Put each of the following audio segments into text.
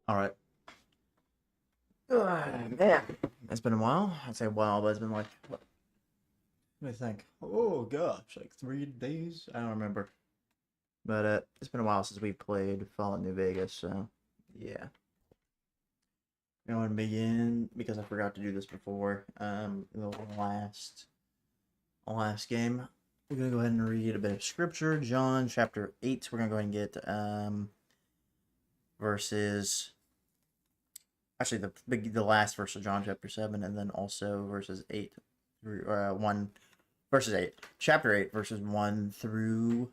All right. Man, it's been a while. I'd say a while, but it's been like, what, let me think. Oh gosh, like 3 days? I don't remember. But it's been a while since we've played Fallout New Vegas, so yeah. I want to begin because I forgot to do this before. The last game, we're gonna go ahead and read a bit of scripture. John chapter 8. We're gonna go ahead and get verses. Actually, the last verse of John chapter 7, and then also verses 8 through 1 verses 8, chapter 8, verses 1 through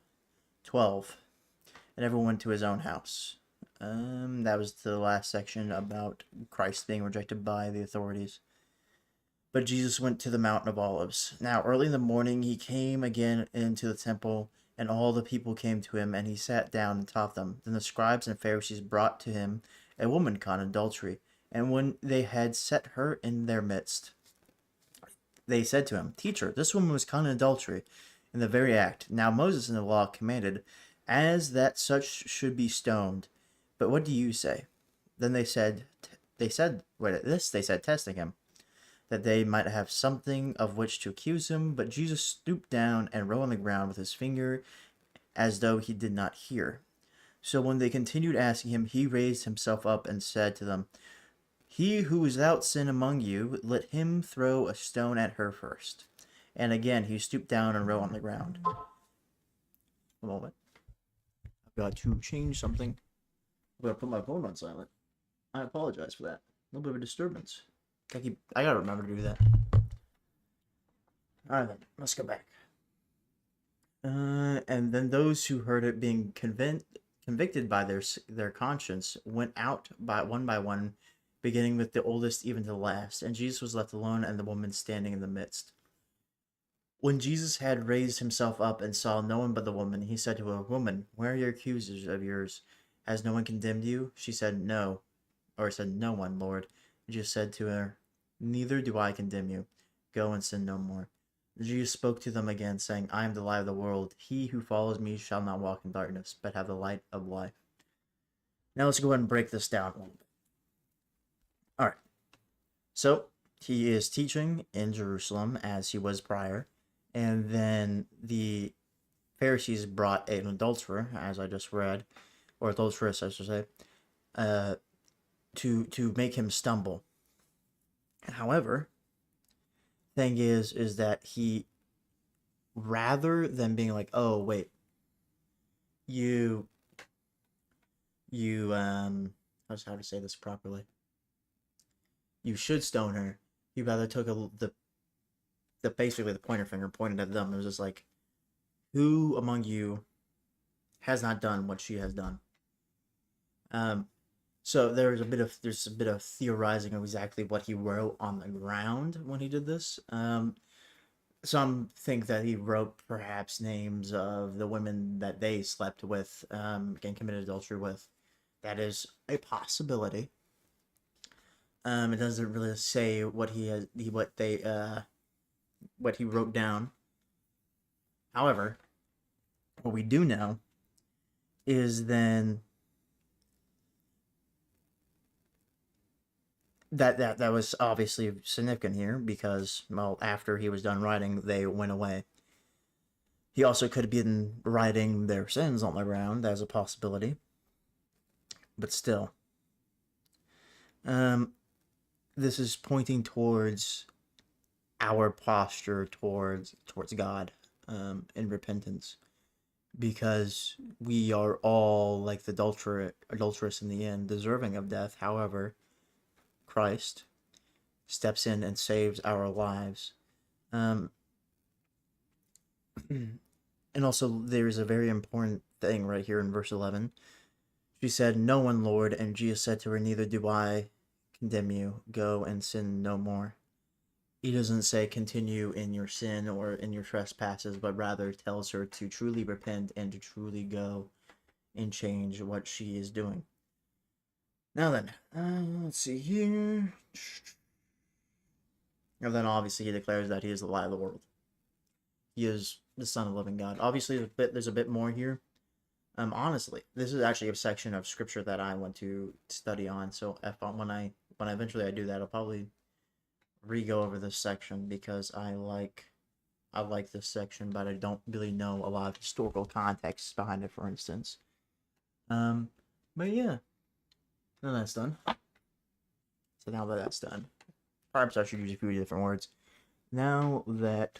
12. And everyone went to his own house. That was the last section about Christ being rejected by the authorities. But Jesus went to the Mountain of Olives. Now, early in the morning, he came again into the temple, and all the people came to him, and he sat down and taught them. Then the scribes and Pharisees brought to him a woman caught in adultery. And when they had set her in their midst, they said to him, Teacher, this woman was caught in adultery in the very act. Now Moses in the law commanded, as that such should be stoned. But what do you say? Then they said, testing him, that they might have something of which to accuse him. But Jesus stooped down and wrote on the ground with his finger, as though he did not hear. So when they continued asking him, he raised himself up and said to them, He who is without sin among you, let him throw a stone at her first. And again he stooped down and wrote on the ground. A moment. I've got to change something. I'm gonna put my phone on silent. I apologize for that. A little bit of a disturbance. I gotta remember to do that. Alright then, let's go back. And then those who heard it being convicted by their conscience went out by one, beginning with the oldest even to the last. And Jesus was left alone, and the woman standing in the midst. When Jesus had raised himself up and saw no one but the woman, he said to her, Woman, where are your accusers of yours? Has no one condemned you? She said, No, or said, No one, Lord. Jesus said to her, Neither do I condemn you. Go and sin no more. Jesus spoke to them again, saying, I am the light of the world. He who follows me shall not walk in darkness, but have the light of life. Now let's go ahead and break this down a little bit. All right. So he is teaching in Jerusalem as he was prior, and then the Pharisees brought an adulterer, as I just read, or adulteress, I should say, uh, to make him stumble. However, thing is that he, rather than being like, oh wait, you you how to say this properly, you should stone her. He rather took the basically the pointer finger pointed at them. It was just like, who among you has not done what she has done? Um, so there's a bit of theorizing of exactly what he wrote on the ground when he did this. Some think that he wrote perhaps names of the women that they slept with, and committed adultery with. That is a possibility. It doesn't really say what what he wrote down. However, what we do know is then that was obviously significant here because, well, after he was done writing, they went away. He also could have been writing their sins on the ground as a possibility, but still, um, this is pointing towards our posture towards God, in repentance, because we are all like the adulteress in the end, deserving of death. However, Christ steps in and saves our lives. Um, and also, there's a very important thing right here in verse 11. She said, No one, Lord. And Jesus said to her, Neither do I condemn you. Go and sin no more. He doesn't say continue in your sin or in your trespasses, but rather tells her to truly repent and to truly go and change what she is doing. Now then, let's see here. And then obviously he declares that he is the light of the world. He is the Son of the living God. Obviously, there's a bit more here, Honestly, this is actually a section of scripture that I want to study on. So if I, when I eventually I do that, I'll probably re-go over this section because I like this section, but I don't really know a lot of historical context behind it. For instance, um, but yeah, then that's done. So now that that's done, perhaps I should use a few different words. Now that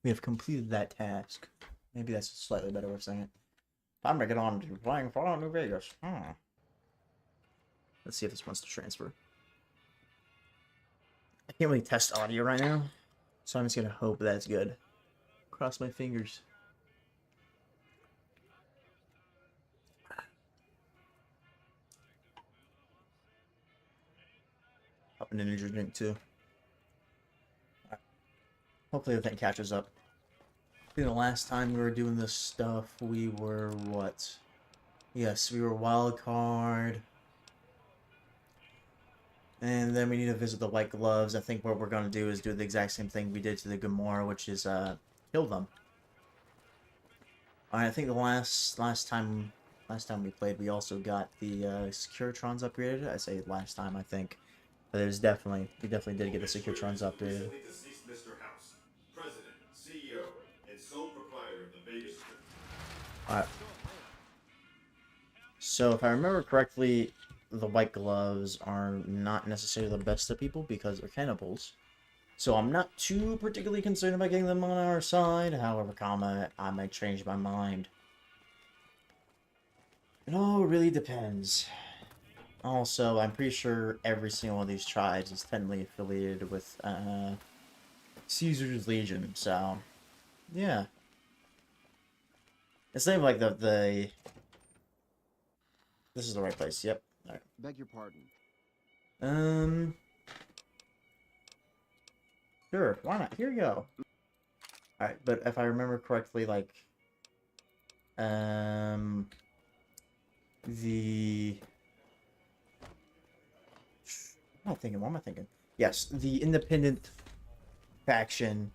we have completed that task, maybe that's a slightly better way of saying it. Time to get on to playing Fallout New Vegas. Let's see if this wants to transfer. I can't really test audio right now, so I'm just gonna hope that's good. Cross my fingers. Up an energy drink too. Hopefully the thing catches up. I think the last time we were doing this stuff, we were what? Yes, we were wild card. And then we need to visit the White Gloves. I think what we're gonna do is do the exact same thing we did to the Gamora, which is kill them. I think the last time we played, we also got the Securitrons upgraded. I say last time, I think, but there's definitely we definitely did get the Securitrons upgraded. Mr. House, President, CEO, and sole proprietor of the Vegas Strip. All right. So if I remember correctly, the White Gloves are not necessarily the best of people because they're cannibals. So I'm not too particularly concerned about getting them on our side. However, I might change my mind. It all really depends. Also, I'm pretty sure every single one of these tribes is technically affiliated with Caesar's Legion. So, yeah. It's not even like the. This is the right place. Yep. All right. Beg your pardon. Sure. Why not? Here you go. All right, but if I remember correctly, like, the. What am I thinking? What am I thinking? Yes, the independent faction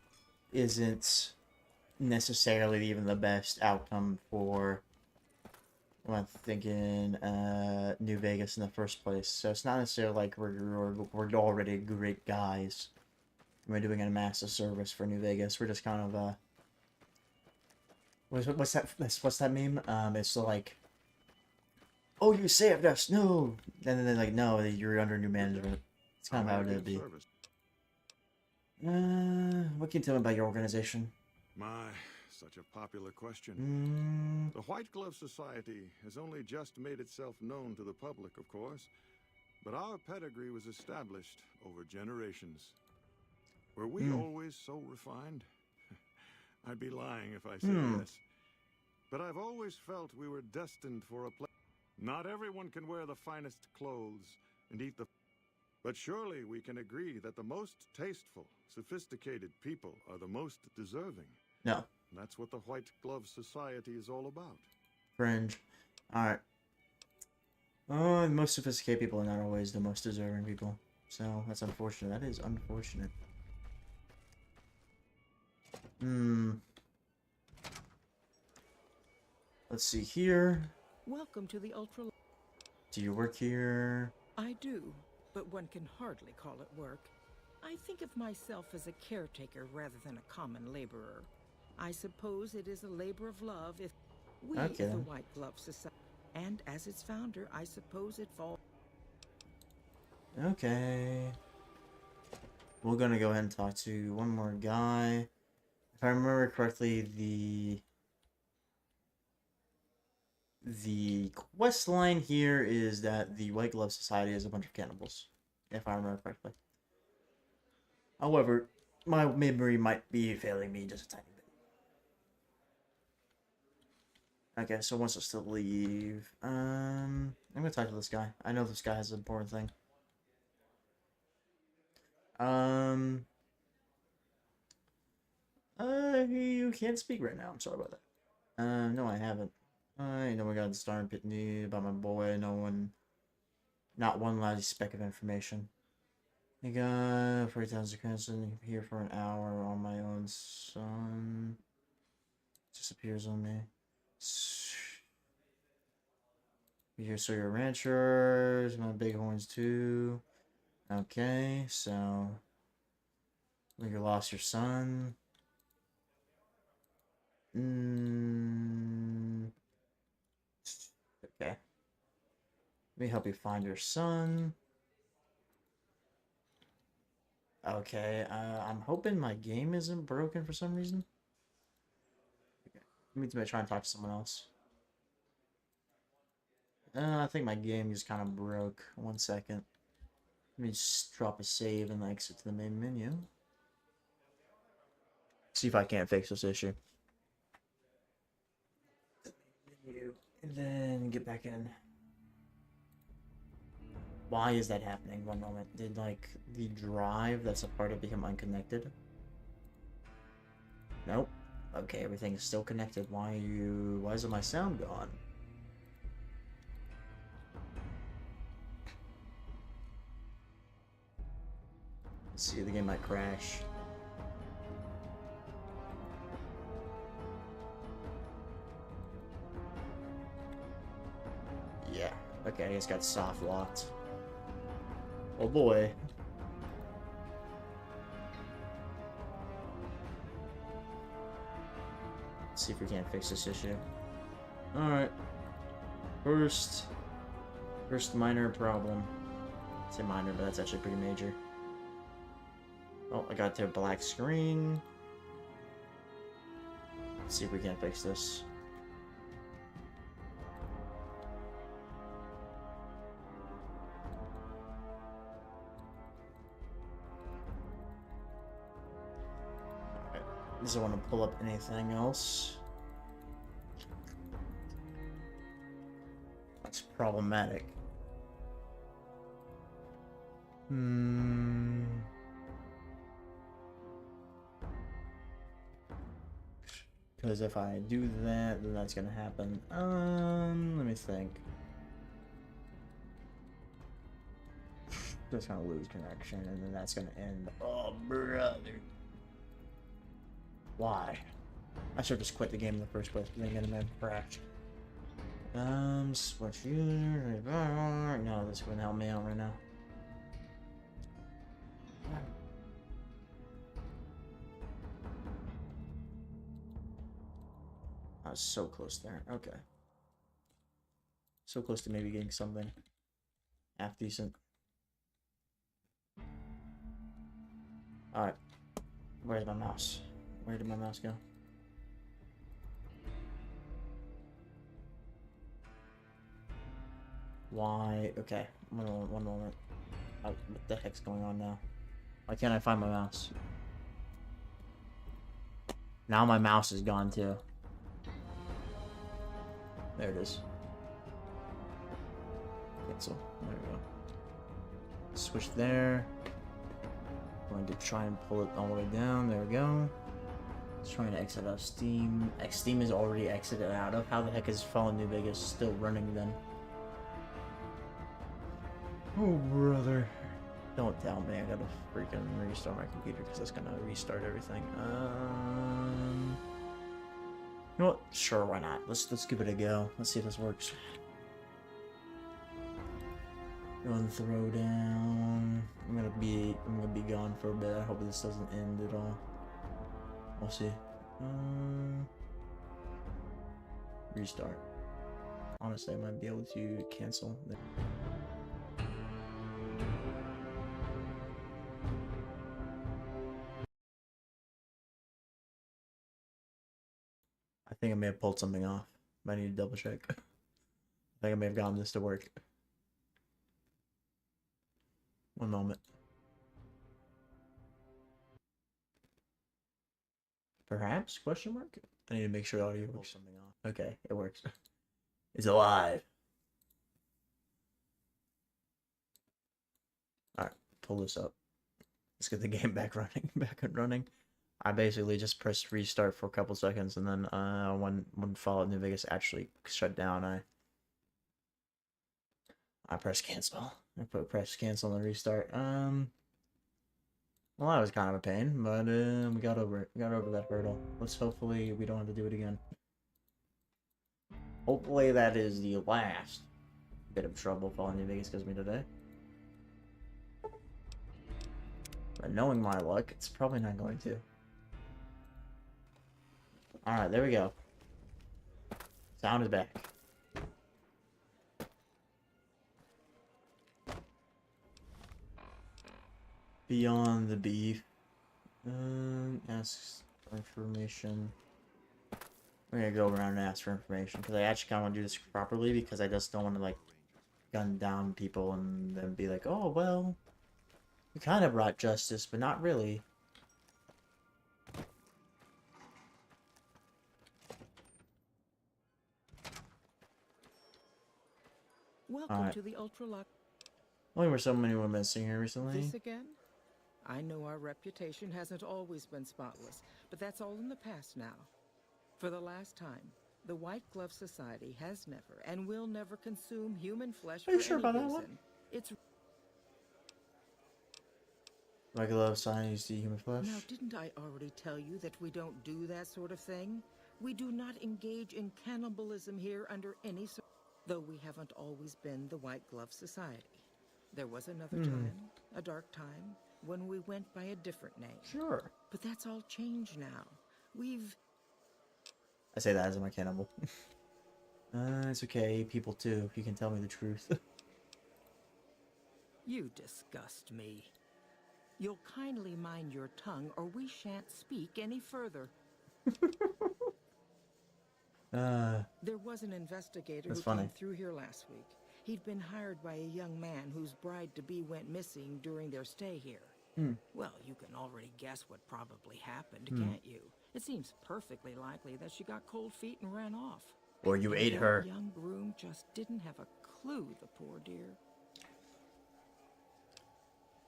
isn't necessarily even the best outcome for. I'm thinking New Vegas in the first place. So it's not necessarily like we're already great guys. We're doing a massive service for New Vegas. We're just kind of what's that meme? It's like, oh, you saved us, no, and then they're like, no, you're under new management. It's kind of how it would be. What can you tell me about your organization? My, such a popular question. The White Glove Society has only just made itself known to the public, of course, but our pedigree was established over generations. Were we always so refined? I'd be lying if I said yes. But I've always felt we were destined for a place. Not everyone can wear the finest clothes and eat the... But surely we can agree that the most tasteful, sophisticated people are the most deserving. No. That's what the White Glove Society is all about. Fringe. Alright. Oh, the most sophisticated people are not always the most deserving people. So, that's unfortunate. That is unfortunate. Let's see here. Welcome to the Ultra... Do you work here? I do, but one can hardly call it work. I think of myself as a caretaker rather than a common laborer. I suppose it is a labor of love if we, the White Glove Society, and as its founder, I suppose it falls... Okay. We're gonna go ahead and talk to one more guy. If I remember correctly, the quest line here is that the White Glove Society is a bunch of cannibals, if I remember correctly. However, my memory might be failing me just a tiny bit. Okay, so wants us to leave. I'm gonna talk to this guy. I know this guy has an important thing. You can't speak right now. I'm sorry about that. No, I haven't. I know we got the star and pitney about my boy. Not one lousy speck of information. I got 40,000 credits here for an hour on my own son. Disappears on me. So you're ranchers, my bighorns too. Okay, so you lost your son. Okay. Let me help you find your son. Okay, I'm hoping my game isn't broken for some reason. Okay. Let me try and talk to someone else. I think my game just kind of broke. 1 second. Let me just drop a save and exit to the main menu. See if I can't fix this issue. Menu, and then get back in. Why is that happening? 1 moment. Did, like, the drive that's a part of become unconnected? Nope. Okay, everything is still connected. Why is my sound gone? Let's see, the game might crash. Yeah. Okay, I just got soft locked. Oh boy. Let's see if we can't fix this issue. Alright. First minor problem. I say minor, but that's actually pretty major. Oh, I got to a black screen. Let's see if we can't fix this. Doesn't want to pull up anything else. That's problematic. Because if I do that, then that's gonna happen. Let me think. Just gonna lose connection, and then that's gonna end. Oh, brother. Why? I should just quit the game in the first place, but then get a mad crash. Switch user. No, this wouldn't help me out right now. I was so close there. Okay. So close to maybe getting something half decent. Alright. Where's my mouse? Where did my mouse go? Why? Okay. One moment. What the heck's going on now? Why can't I find my mouse? Now my mouse is gone too. There it is. Cancel. There we go. Switch there. I'm going to try and pull it all the way down. There we go. It's trying to exit out of Steam. Steam is already exited out of. How the heck is Fallen New Vegas still running then? Oh, brother. Don't tell me I gotta freaking restart my computer because that's gonna restart everything. You know what? Sure, why not? Let's give it a go. Let's see if this works. Run throw down. I'm gonna be gone for a bit. I hope this doesn't end at all. We'll see. Restart. Honestly, I might be able to cancel. I think I may have pulled something off, but I need to double check. I think I may have gotten this to work. 1 moment. Perhaps? Question mark? I need to make sure audio works. Something off. Okay, it works. It's alive. Alright, pull this up. Let's get the game back running. Back and running. I basically just pressed restart for a couple seconds, and then when Fallout New Vegas actually shut down, I pressed cancel. I press cancel and restart. Well, that was kind of a pain, but we got over it. We got over that hurdle. Let's hopefully we don't have to do it again. Hopefully that is the last bit of trouble falling in Vegas gives me today. But knowing my luck, it's probably not going to. Alright, there we go. Sound is back. Beyond the beef. Ask for information. We're gonna go around and ask for information because I actually kind of want to do this properly because I just don't want to like gun down people and then be like, oh well, we kind of brought justice, but not really. Welcome to the ultra-luck. Only were so many women missing here recently. This again? I know our reputation hasn't always been spotless, but that's all in the past now. For the last time, the White Glove Society has never and will never consume human flesh for any reason. It's White Glove Society used to eat human flesh. Now, didn't I already tell you that we don't do that sort of thing? We do not engage in cannibalism here under any though we haven't always been the White Glove Society. There was another time, a dark time, when we went by a different name. Sure. But that's all changed now. I say that as I'm a cannibal. It's okay, people too, if you can tell me the truth. You disgust me. You'll kindly mind your tongue or we shan't speak any further. There was an investigator who came through here last week. He'd been hired by a young man whose bride-to-be went missing during their stay here. Well, you can already guess what probably happened, can't you? It seems perfectly likely that she got cold feet and ran off. Or you ate her. The young groom just didn't have a clue, the poor dear.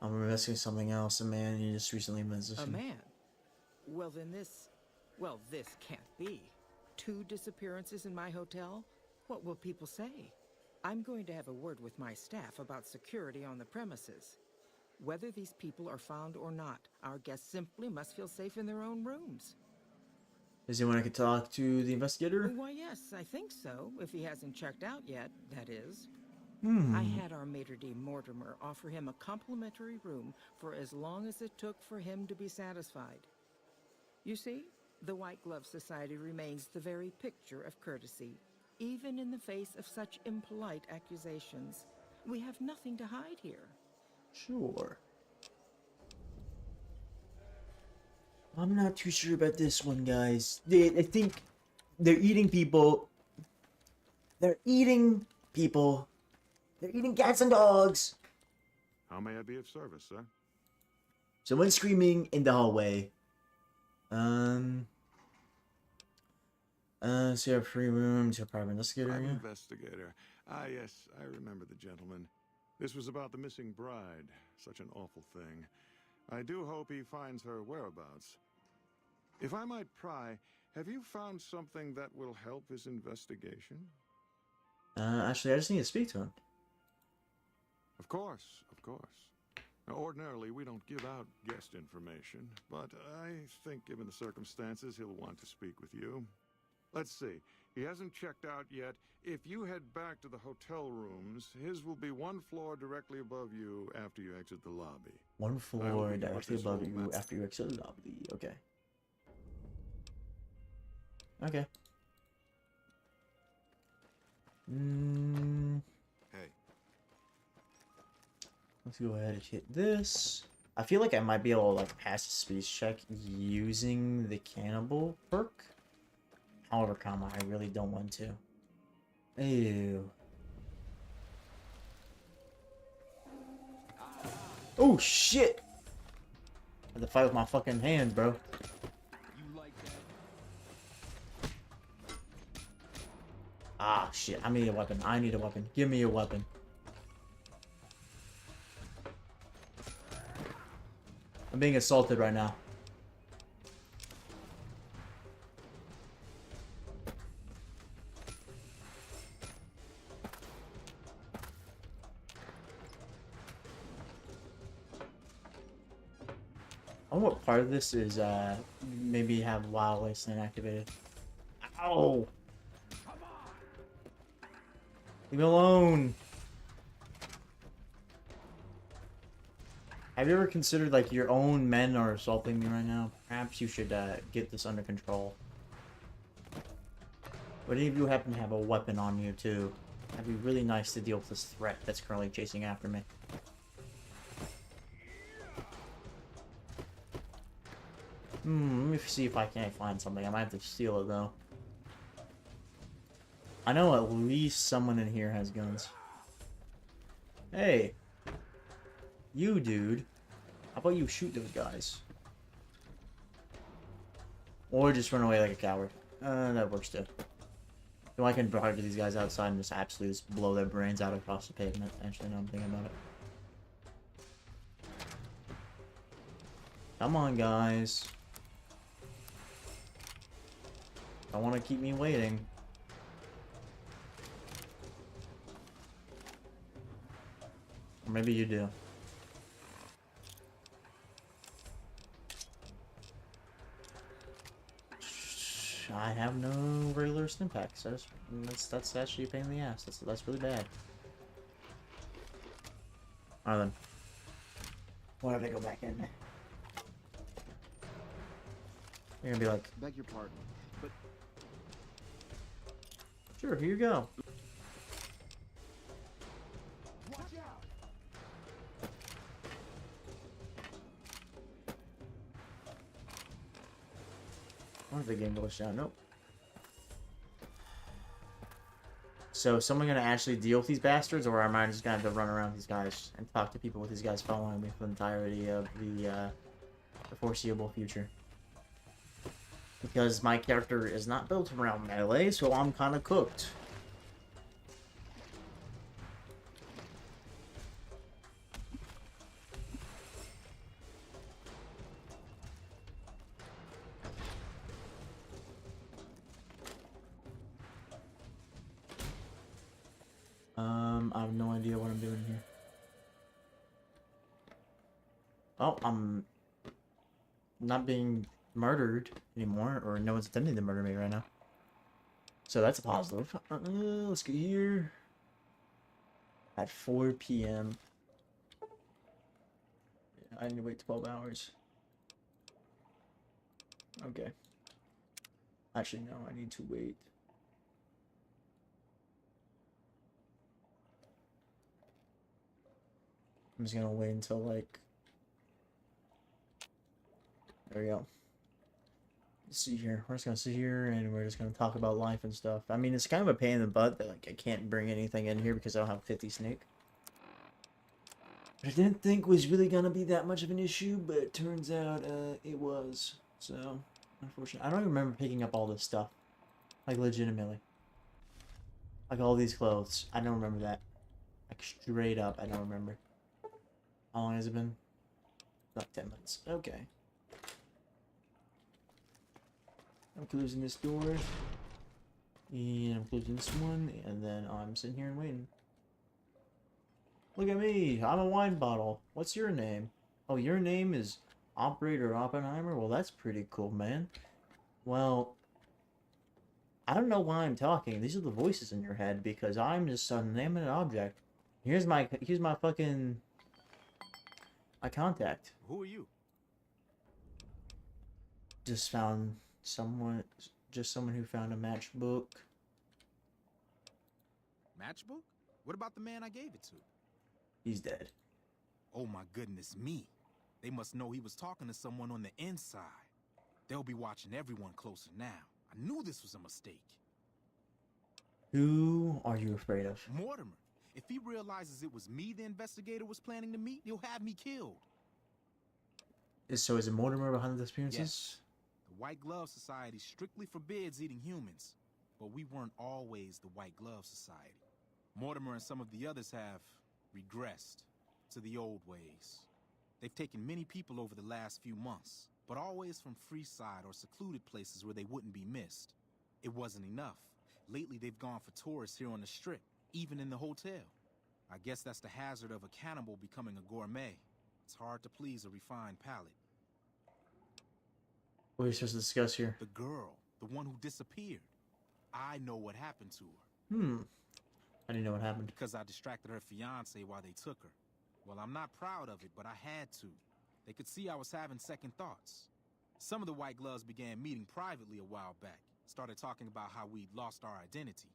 I'm investigating something else. A man you just recently messaged. A man? Well, then this can't be. 2 disappearances in my hotel? What will people say? I'm going to have a word with my staff about security on the premises. Whether these people are found or not, our guests simply must feel safe in their own rooms. Is anyone I could talk to the investigator? Why, yes, I think so. If he hasn't checked out yet, that is. I had our maitre d' Mortimer offer him a complimentary room for as long as it took for him to be satisfied. You see, the White Glove Society remains the very picture of courtesy, even in the face of such impolite accusations. We have nothing to hide here. Sure. I'm not too sure about this one, guys. I think they're eating people. They're eating people. They're eating cats and dogs. How may I be of service, sir? Someone's screaming in the hallway. So you have free room to a private investigator. Private investigator. Ah, yes, I remember the gentleman. This was about the missing bride. Such an awful thing. I do hope he finds her whereabouts. If I might pry, have you found something that will help his investigation? Actually, I just need to speak to him. Of course, of course. Now, ordinarily, we don't give out guest information, but I think given the circumstances, he'll want to speak with you. Let's see. He hasn't checked out yet. If you head back to the hotel rooms, his will be 1 floor directly above you after you exit the lobby. 1 floor directly above you after you exit the lobby. Okay. Okay. Hey. Let's go ahead and hit this. I feel like I might be able to like pass a speech check using the cannibal perk. However, I really don't want to. Ew. Oh shit! I had to fight with my fucking hand, bro. Ah shit, I need a weapon. I need a weapon. Give me a weapon. I'm being assaulted right now. I wonder what part of this is maybe have wild wasteland activated. Ow! Leave me alone! Have you ever considered, like, your own men are assaulting me right now? Perhaps you should get this under control. But if you happen to have a weapon on you, too, that'd be really nice to deal with this threat that's currently chasing after me. Let me see if I can't find something. I might have to steal it, though. I know at least someone in here has guns. Hey! You, dude. How about you shoot those guys? Or just run away like a coward. That works too. So I can drive to these guys outside and just absolutely just blow their brains out across the pavement. Actually, now I'm thinking about it. Come on, guys. Don't want to keep me waiting. Or maybe you do. I have no regular stim packs. That's actually a pain in the ass. That's really bad. Alright then. Why don't I go back in? You're gonna be like, beg your pardon, but sure, here you go. watch out! I wonder if the game glitched out. Nope. So, is someone gonna actually deal with these bastards, or am I just gonna have to run around these guys and talk to people with these guys following me for the entirety of the foreseeable future? Because my character is not built around melee, so I'm kind of cooked. I have no idea what I'm doing here. Oh, I'm not being murdered anymore, or no one's attempting to murder me right now. So that's a positive. Let's go here. At 4 p.m. Yeah, I need to wait 12 hours. Okay. Actually, no, I need to wait. I'm just gonna wait until, like... There we go. Let's see here. We're just gonna sit here and we're just gonna talk about life and stuff. I mean, it's kind of a pain in the butt that, like, I can't bring anything in here because I don't have 50 snake. But I didn't think was really gonna be that much of an issue, but it turns out it was. So, unfortunately, I don't even remember picking up all this stuff. Like, legitimately. Like, all these clothes. I don't remember that. Like, straight up, I don't remember. How long has it been? Like 10 minutes. Okay. I'm closing this door. And I'm closing this one. And then I'm sitting here and waiting. Look at me. I'm a wine bottle. What's your name? Oh, your name is Operator Oppenheimer? Well, that's pretty cool, man. Well, I don't know why I'm talking. These are the voices in your head because I'm just an inanimate object. Here's my fucking... my contact. Who are you? Just found someone who found a matchbook. Matchbook? What about the man I gave it to? He's dead. Oh my goodness me. They must know he was talking to someone on the inside. They'll be watching everyone closer now. I knew this was a mistake. Who are you afraid of? Mortimer. If he realizes it was me the investigator was planning to meet, he'll have me killed. So is it Mortimer behind the disappearances? Yes. The White Glove Society strictly forbids eating humans. But we weren't always the White Glove Society. Mortimer and some of the others have regressed to the old ways. They've taken many people over the last few months, but always from Freeside or secluded places where they wouldn't be missed. It wasn't enough. Lately, they've gone for tourists here on the Strip, even in the hotel. I guess that's the hazard of a cannibal becoming a gourmet. It's hard to please a refined palate. What are we supposed to discuss here? The girl, the one who disappeared. I know what happened to her. I didn't know what happened. Because I distracted her fiancé while they took her. Well, I'm not proud of it, but I had to. They could see I was having second thoughts. Some of the White Gloves began meeting privately a while back, started talking about how we'd lost our identity.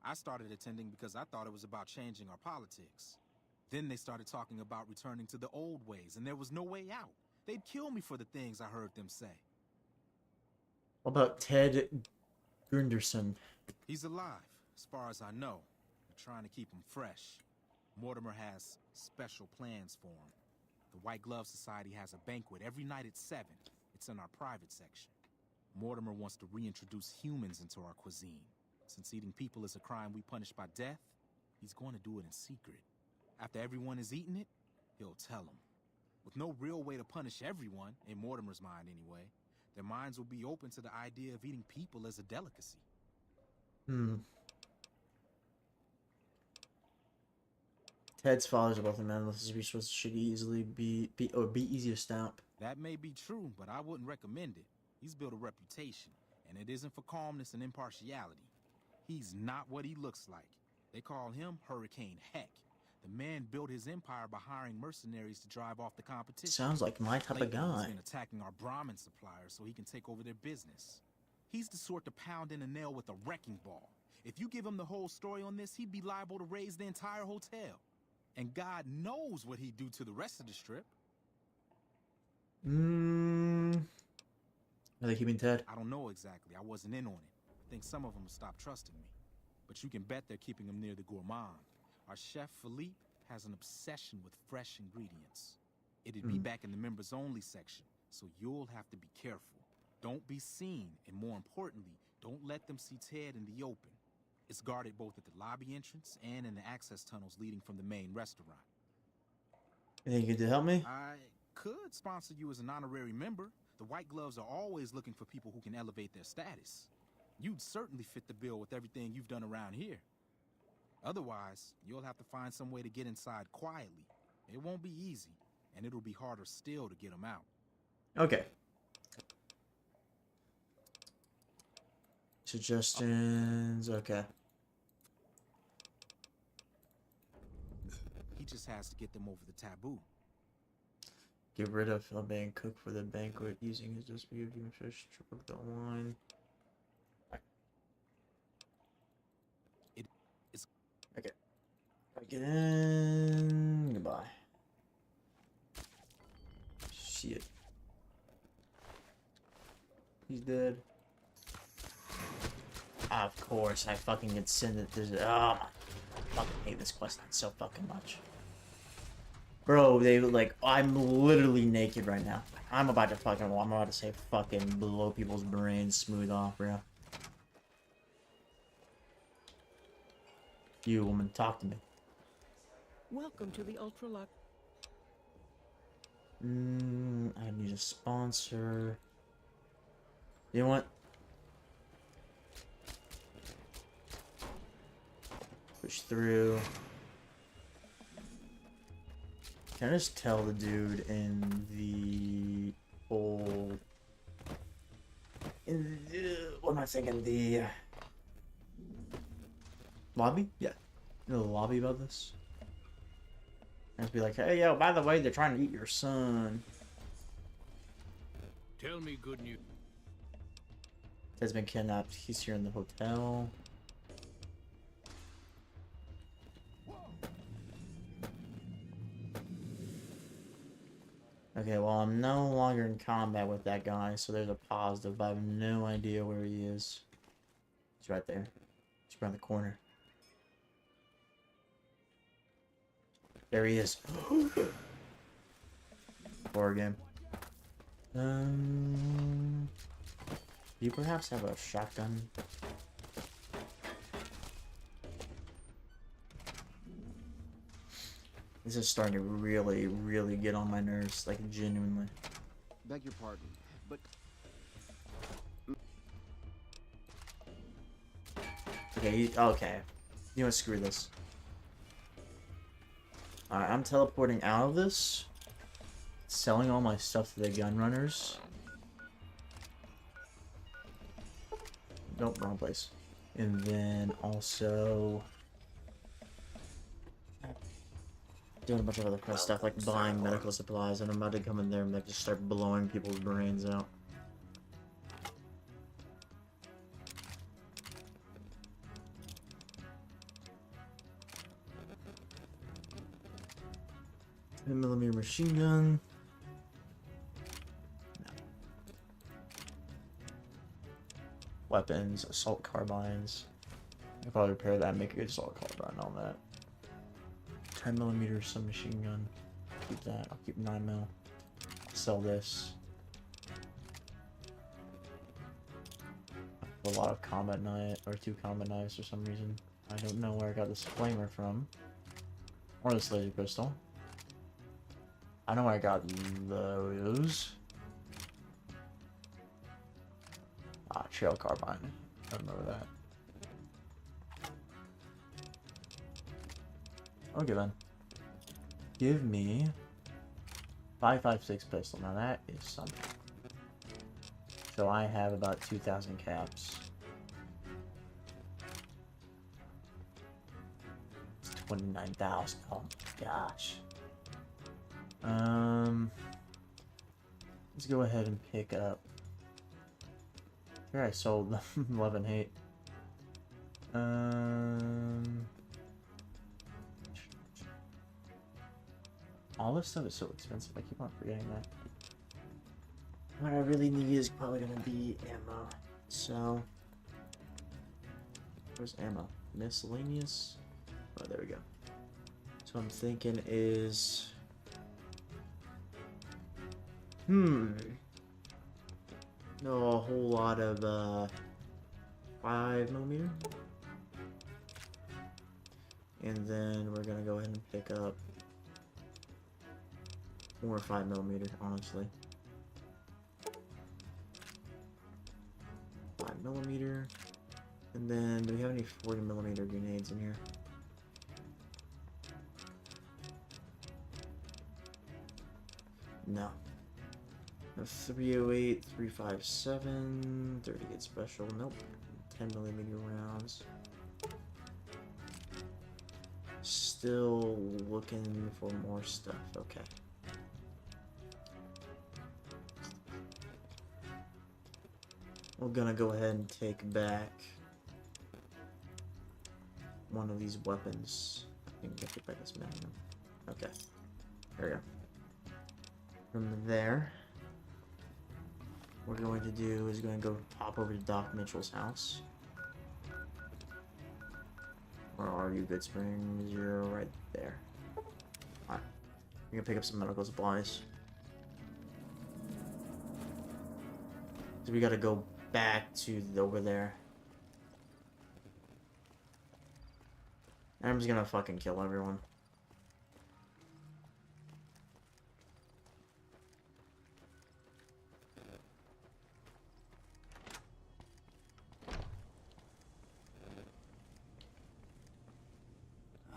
I started attending because I thought it was about changing our politics. Then they started talking about returning to the old ways, and there was no way out. They'd kill me for the things I heard them say. What about Ted Gunderson? He's alive, as far as I know. We're trying to keep him fresh. Mortimer has special plans for him. The White Glove Society has a banquet every night at 7. It's in our private section. Mortimer wants to reintroduce humans into our cuisine. Since eating people is a crime we punish by death, he's going to do it in secret. After everyone has eaten it, he'll tell them. With no real way to punish everyone, in Mortimer's mind anyway, their minds will be open to the idea of eating people as a delicacy. Ted's father's about the man. His resources should easily be easy to stamp. That may be true, but I wouldn't recommend it. He's built a reputation, and it isn't for calmness and impartiality. He's not what he looks like. They call him Hurricane Heck. The man built his empire by hiring mercenaries to drive off the competition. Sounds like my type of guy. He's been attacking our Brahmin suppliers so he can take over their business. He's the sort to pound in a nail with a wrecking ball. If you give him the whole story on this, he'd be liable to raise the entire hotel. And God knows what he'd do to the rest of the strip. Are they keeping Ted? I don't know exactly. I wasn't in on it. I think some of them stopped trusting me. But you can bet they're keeping him near the gourmand. Our chef, Philippe, has an obsession with fresh ingredients. It'd be back in the members-only section, so you'll have to be careful. Don't be seen, and more importantly, don't let them see Ted in the open. It's guarded both at the lobby entrance and in the access tunnels leading from the main restaurant. You think you could help me? I could sponsor you as an honorary member. The White Gloves are always looking for people who can elevate their status. You'd certainly fit the bill with everything you've done around here. Otherwise, you'll have to find some way to get inside quietly. It won't be easy, and it'll be harder still to get them out. Okay. Suggestions. Okay. He just has to get them over the taboo. Get rid of being cooked for the banquet using his recipe of human fish, triple the wine. It's okay. Get in. Goodbye. Shit. He's dead. Of course, I fucking get sent it. There's I fucking hate this quest line so fucking much. Bro, they like, I'm literally naked right now. I'm about to fucking, well, I'm about to say fucking blow people's brains smooth off, bro. You woman, talk to me. Welcome to the Ultralux. I need a sponsor. You know what? Push through. Can I just tell the dude in the old... what am I thinking? The... lobby? Yeah. In the lobby about this? And be like, hey, yo, by the way, they're trying to eat your son. Tell me good news. Ted's been kidnapped. He's here in the hotel. Okay, well, I'm no longer in combat with that guy, so there's a positive, but I have no idea where he is. He's right there. He's around the corner. There he is. Horror game. Do you perhaps have a shotgun? This is starting to really, really get on my nerves, like genuinely. Beg your pardon, but... Okay, okay. You know what, screw this. Alright, I'm teleporting out of this. Selling all my stuff to the gun runners. Nope, wrong place. And then also... doing a bunch of other fun stuff like buying medical supplies, and I'm about to come in there and like just start blowing people's brains out. .10mm machine gun. No. Weapons, assault carbines. I could probably repair that and make a good assault carbine on that. 10mm submachine gun. Keep that. I'll keep 9mm. Sell this. A lot of combat knife or 2 combat knives for some reason. I don't know where I got this flamer from. Or this laser pistol. I know where I got those. Ah, trail carbine. I remember that. Okay then. Give me 5.56 pistol. Now that is something. So I have about 2,000 caps. It's 29,000. Oh my gosh. Let's go ahead and pick up. Here I sold them. 11 hate. All this stuff is so expensive. I keep on forgetting that. What I really need is probably gonna be ammo. So, where's ammo? Miscellaneous. Oh, there we go. So I'm thinking is. No, a whole lot of 5mm. And then we're gonna go ahead and pick up more 5mm, honestly. 5mm. And then do we have any 40mm grenades in here? No. No 308, 357, 38 special, nope. 10mm rounds. Still looking for more stuff, okay. We're gonna go ahead and take back one of these weapons. I think we take back this magnum. Okay. There we go. From there, what we're going to do is going to go pop over to Doc Mitchell's house. Where are you, Good Springs? You're right there. Alright. We're gonna pick up some medical supplies. So we gotta go back to over there. And I'm just gonna fucking kill everyone.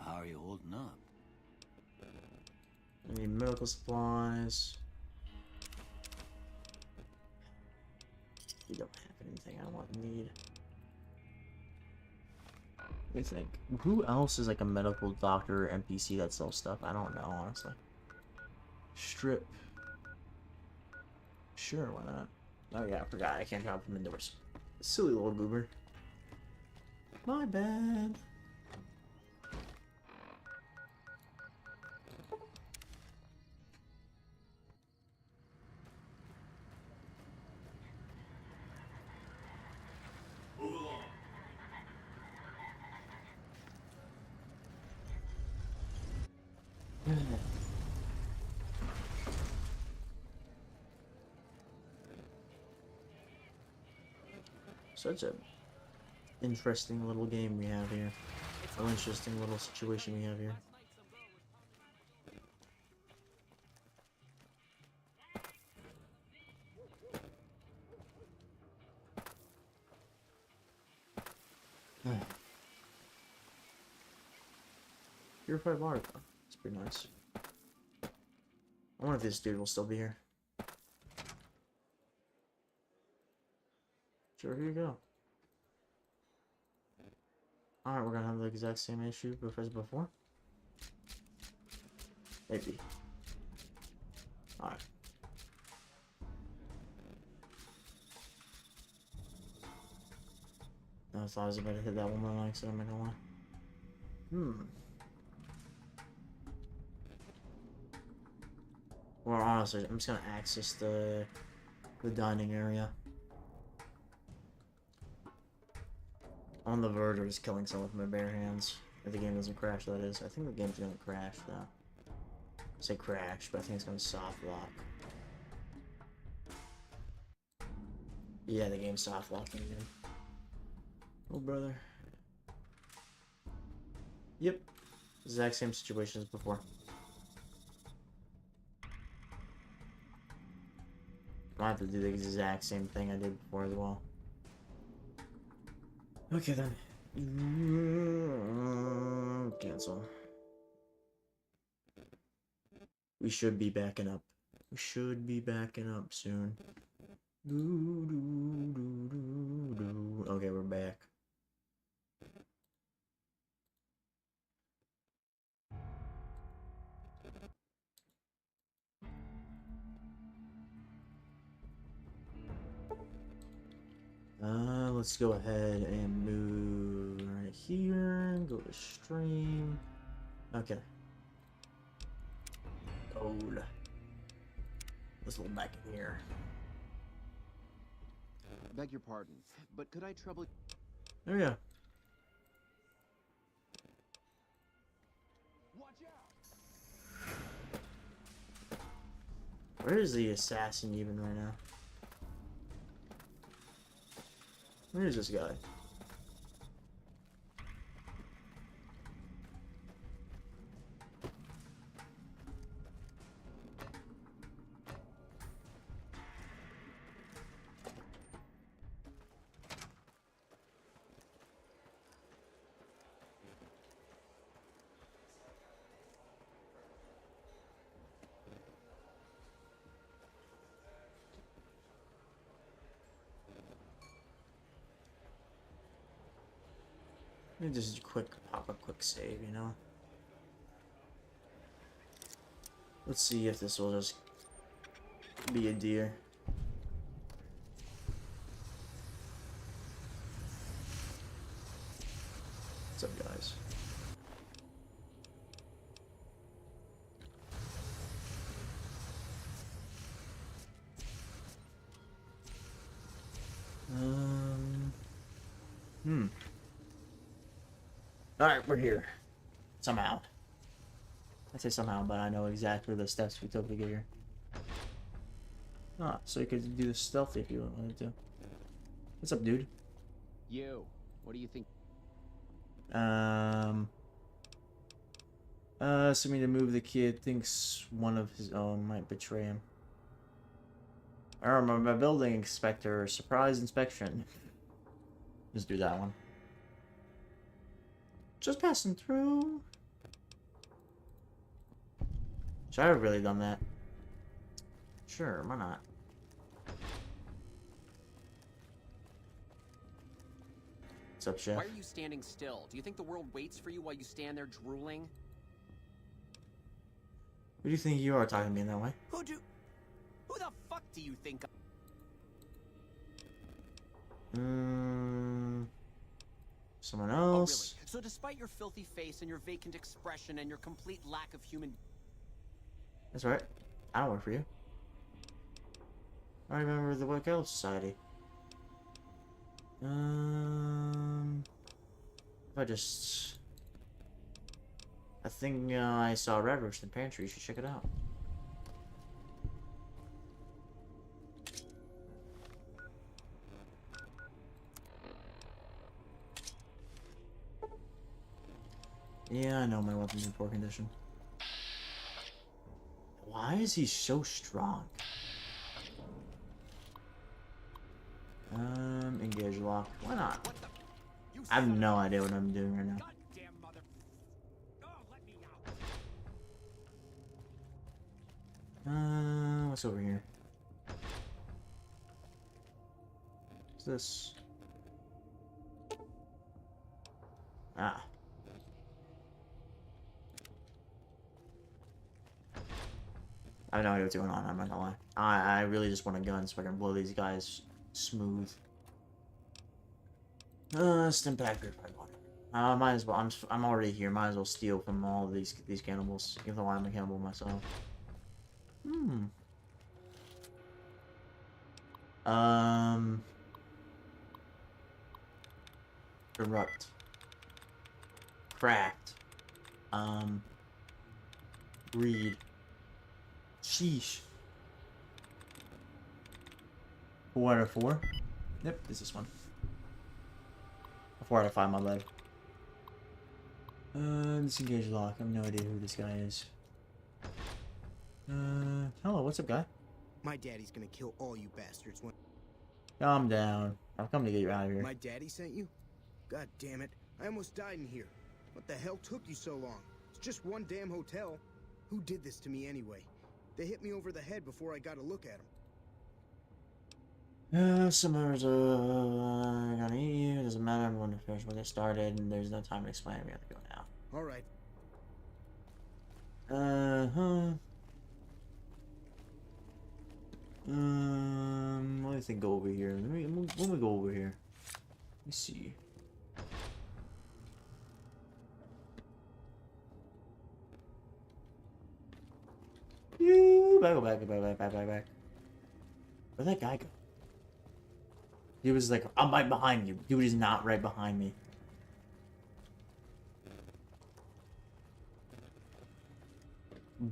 How are you holding up? I need medical supplies. We don't have anything I want need. Let me think. Who else is like a medical doctor or NPC that sells stuff? I don't know, honestly. Strip. Sure, why not? Oh yeah, I forgot. I can't drop them indoors. Silly little goober. My bad. Such a interesting little game we have here. An interesting little situation we have here. Purified water, though. It's pretty nice. I wonder if this dude will still be here. Sure, here you go. Alright, we're gonna have the exact same issue as before. Maybe. Alright. I thought I was about to hit that one more line, so I'm not gonna lie. Well, honestly, I'm just gonna access the dining area. On the verge of just killing someone with my bare hands. If the game doesn't crash, that is. I think the game's gonna crash, though. I say crash, but I think it's gonna soft lock. Yeah, the game's soft locking again. Oh, brother. Yep. Exact same situation as before. I have to do the exact same thing I did before as well. Okay then. Cancel. We should be backing up. We should be backing up soon. Okay, we're back. Let's go ahead and move right here. Go to stream. Okay. Gold. Let's look back in here. Beg your pardon, but could I trouble... There we go. Where is the assassin even right now? Where is this guy? Let me just pop a quick save, you know? Let's see if this will just be a deer. What's up, guys? Alright, we're here. Somehow. I say somehow, but I know exactly the steps we took to get here. Ah, so you could do this stealthy if you wanted to. What's up, dude? You, what do you think? Assuming to move the kid thinks one of his own might betray him. I remember my building inspector, surprise inspection. Just do that one. Just passing through. Should I have really done that? Sure, why not? What's up, Chef? Why are you standing still? Do you think the world waits for you while you stand there drooling? Who do you think you are talking to me in that way? Who the fuck do you think? Someone Oh, else? really? So despite your filthy face and your vacant expression and your complete lack of human... That's right. I don't work for you. I remember the White Glove Society. If I just... I think I saw Red Roast in the pantry. You should check it out. Yeah, I know my weapon's in poor condition. Why is he so strong? Engage lock. Why not? I have no idea what I'm doing right now. Goddamn mother... Oh, let me out. What's over here? What's this? Ah. have no idea what's going on, I'm not gonna lie. I really just want a gun so I can blow these guys smooth. Stim packer if I want it. Might as well. I'm already here. Might as well steal from all of these cannibals, even though I'm a cannibal myself. Corrupt. Cracked. Greed. Sheesh. 4 out of 4. Yep, this is one. 4 out of 5, my bad. Disengage lock. I have no idea who this guy is. Hello, what's up, guy? My daddy's gonna kill all you bastards when— Calm down. I've come to get you out of here. My daddy sent you? God damn it. I almost died in here. What the hell took you so long? It's just one damn hotel. Who did this to me anyway? They hit me over the head before I got a look at them. Summer's gonna eat you. Doesn't matter. Everyone to finish where they started, and there's no time to explain. We have to go now. Alright. Let me think. Go over here. Let me go over here. Let me see. You back. Where'd that guy go? He was like, I'm right behind you. Dude is not right behind me.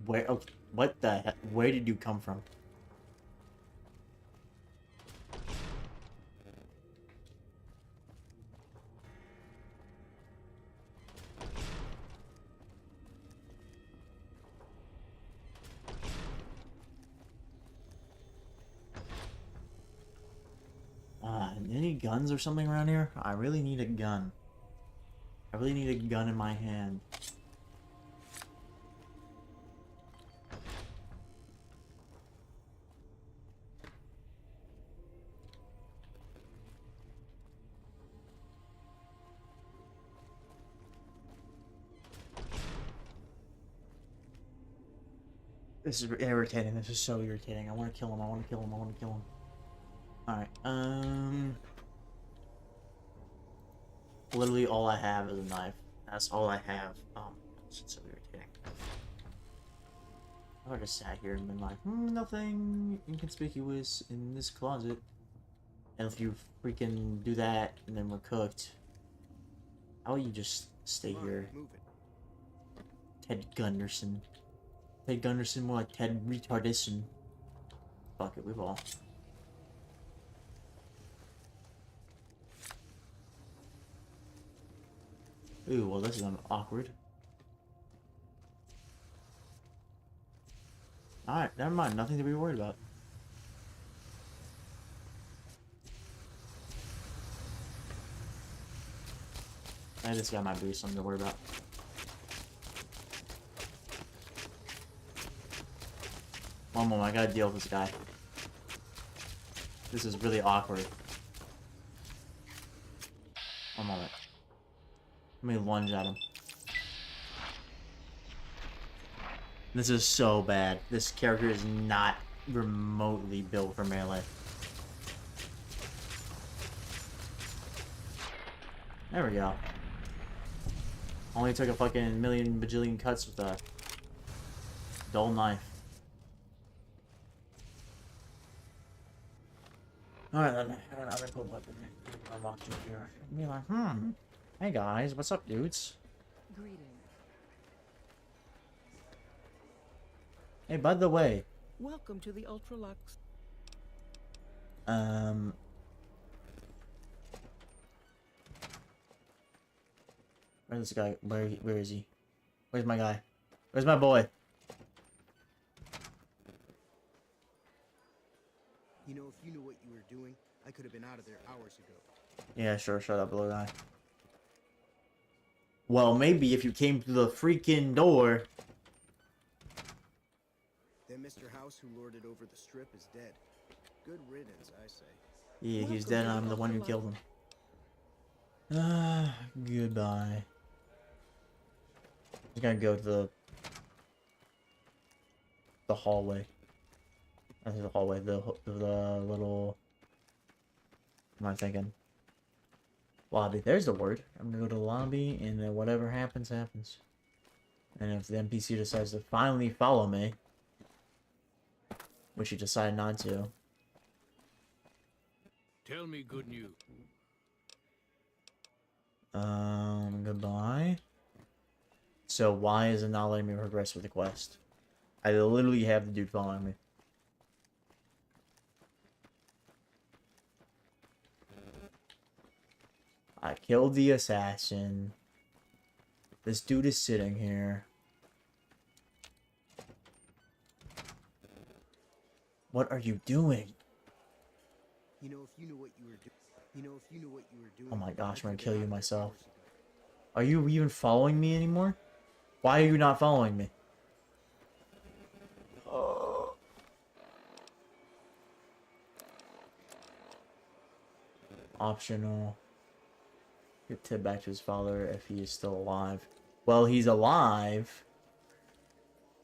Where? Okay, what the heck? Where did you come from? Any guns or something around here? I really need a gun. I really need a gun in my hand. This is irritating. This is so irritating. I want to kill him. I want to kill him. I want to kill him. Alright, literally all I have is a knife. That's all I have. It's so irritating. I just sat here and been like, nothing inconspicuous in this closet. And if you freaking do that and then we're cooked, how about you just stay here? Move it. Ted Gunderson. Ted Gunderson, more like Ted Retardison. Fuck it, we've all. Ooh, well, this is awkward. Alright, never mind. Nothing to be worried about. Hey, this guy might be something to worry about. One moment, I gotta deal with this guy. This is really awkward. One moment. Let me lunge at him. This is so bad. This character is not remotely built for melee. There we go. Only took a fucking million bajillion cuts with a dull knife. Alright then, I'm gonna put weapon. I'm watching here. Be like, hey guys, what's up, dudes? Greetings. Hey, by the way. Welcome to the Ultralux. Where's this guy? Where is he? Where's my guy? Where's my boy? You know, if you knew what you were doing, I could have been out of there hours ago. Yeah, sure, shut up, little guy. Well, maybe if you came through the freaking door. That Mr. House who lorded over the strip is dead. Good riddance, I say. Yeah, he's dead and I'm the one who killed him. Goodbye. I'm gonna go to the hallway. That's the hallway. The little. What am I thinking? Lobby. There's the word. I'm gonna go to the lobby, and then whatever happens, happens. And if the NPC decides to finally follow me, which he decided not to. Tell me good news. Goodbye. So why is it not letting me progress with the quest? I literally have the dude following me. I killed the assassin. This dude is sitting here. What are you doing? You know, if you knew what you were doing. You know, if you knew what you were doing. Oh my gosh, I'm gonna I kill you forgot myself. hours ago. Are you even following me anymore? Why are you not following me? Optional. Get Ted back to his father if he is still alive. Well, he's alive,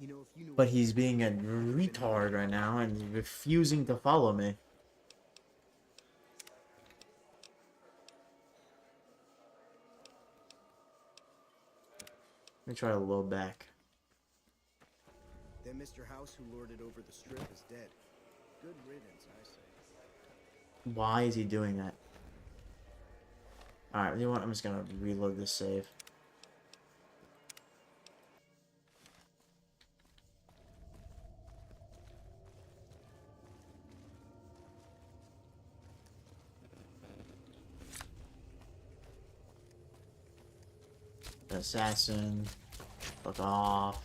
You know, if you knew but what he's being a retard right now and refusing to follow me. Let me try to load back. That Mr. House who lorded over the strip is dead. Good riddance, I say. Why is he doing that? Alright, you know what? I'm just gonna reload this save. Assassin. Fuck off.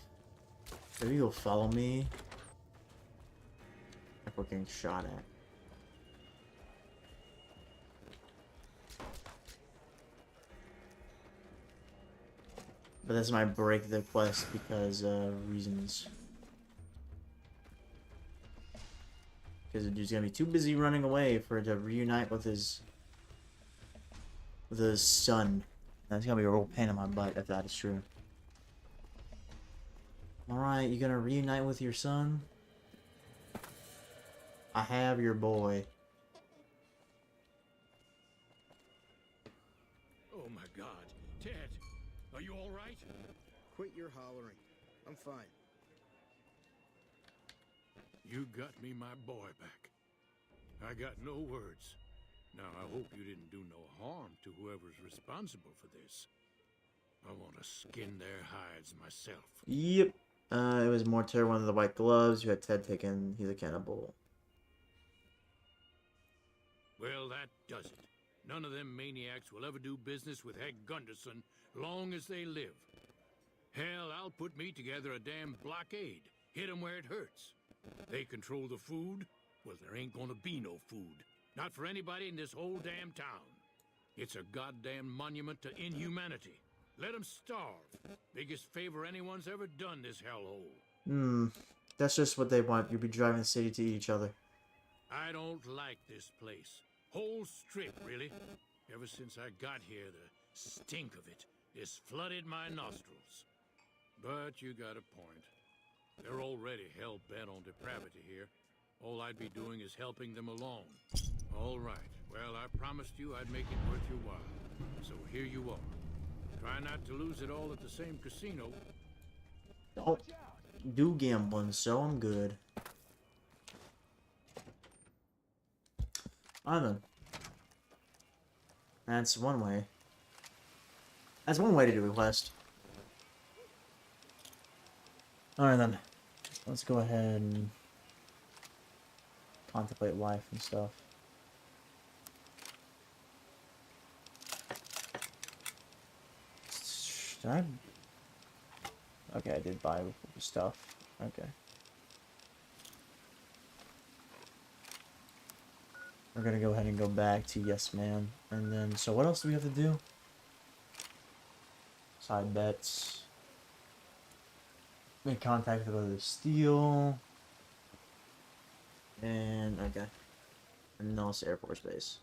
Maybe you'll follow me. Like we're getting shot at. But this might break the quest because reasons. Because the dude's gonna be too busy running away for it to reunite with his son. That's gonna be a real pain in my butt if that is true. Alright, you gonna reunite with your son? I have your boy. Oh my God, Ted, are you all right? Quit your hollering. I'm fine. You got me my boy back. I got no words. Now I hope you didn't do no harm to whoever's responsible for this. I want to skin their hides myself. Yep. It was Mortar, one of the white gloves. You had Ted taken. He's a cannibal. Well, that does it. None of them maniacs will ever do business with Hank Gunderson long as they live. Hell, I'll put me together a damn blockade. Hit 'em where it hurts. They control the food? Well, there ain't gonna be no food. Not for anybody in this whole damn town. It's a goddamn monument to inhumanity. Let 'em starve. Biggest favor anyone's ever done this hellhole. That's just what they want. You'll be driving the city to eat each other. I don't like this place. Whole strip, really. Ever since I got here, the stink of it has flooded my nostrils. But you got a point. They're already hell-bent on depravity here. All I'd be doing is helping them along. All right. Well, I promised you I'd make it worth your while. So here you are. Try not to lose it all at the same casino. Don't do gambling, so I'm good. Alright then. That's one way. That's one way to do a quest. Alright then. Let's go ahead and contemplate life and stuff. Did I? Okay, I did buy stuff. Okay. We're gonna go ahead and go back to Yes Man. And then, so what else do we have to do? Side bets. Make contact with other steel. And, okay. And Nellis Air Force Base.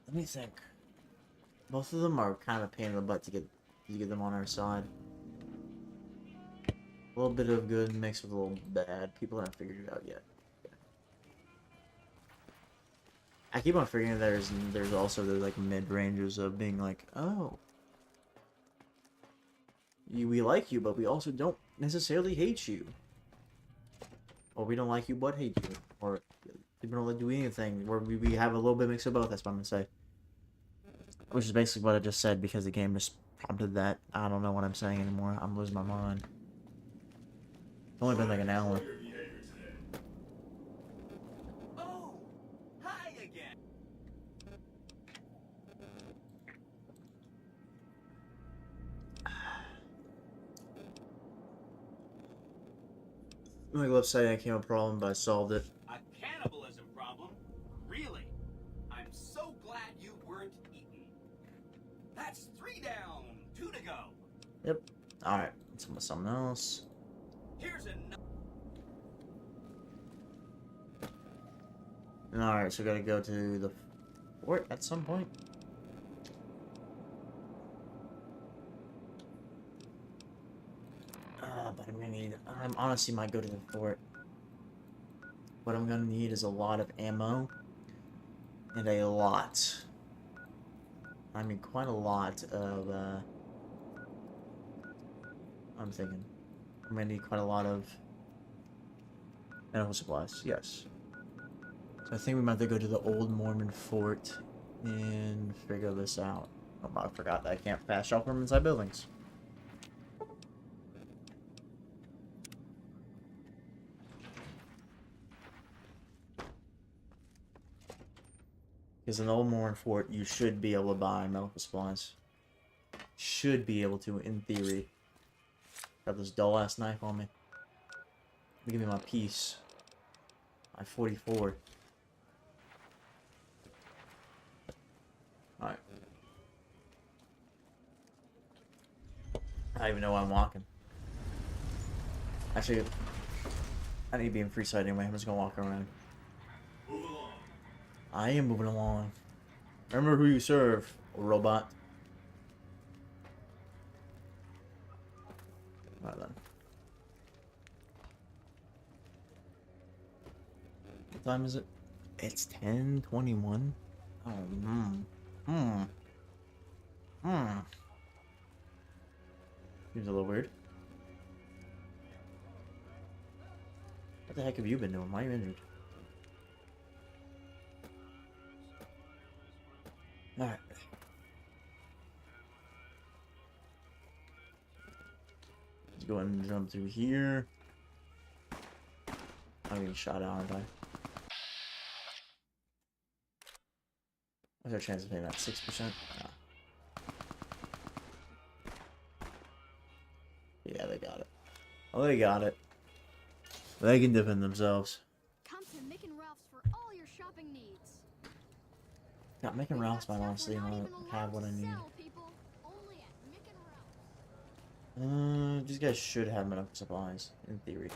Let me think. Both of them are kind of a pain in the butt to get them on our side. A little bit of good mixed with a little bad. People haven't figured it out yet. I keep on figuring there's also the like mid ranges of being like, oh, we like you, but we also don't necessarily hate you, or we don't like you but hate you, or we don't like do anything. Where we have a little bit mix of both. That's what I'm gonna say. Which is basically what I just said because the game just prompted that. I don't know what I'm saying anymore. I'm losing my mind. It's only been like an hour. Oh, hi again. My glove saying I came a problem, but I solved it. A cannibalism problem? Really? I'm so glad you weren't eaten. That's 3 down, 2 to go. Yep. Alright. Something else. Here's another. Alright, so we gotta go to the fort at some point. But I'm gonna need... I honestly might go to the fort. What I'm gonna need is a lot of ammo. And a lot. I mean, quite a lot of, I'm thinking. I'm gonna need quite a lot of medical supplies, yes. So I think we might have to go to the old Mormon fort and figure this out. Oh, I forgot that I can't fast shop from inside buildings. Because in the old Mormon fort, you should be able to buy medical supplies. Should be able to, in theory. Got this dull ass knife on me. Give me my piece. My 44. Alright. I don't even know why I'm walking. Actually, I need to be in free sight anyway. I'm just gonna walk around. I am moving along. Remember who you serve, robot. Alright then. What time is it? It's 10:21. Oh, Seems a little weird. What the heck have you been doing? Why are you injured? Alright. Let's go ahead and jump through here. I'm getting shot out, aren't I? What's our chance of hitting that? 6%? Nah. Yeah, they got it. Oh, they got it. They can defend themselves. Come to Mick and Ralph's for all your shopping needs. Not making Ralph's might honestly have what I need. These guys should have medical supplies, in theory.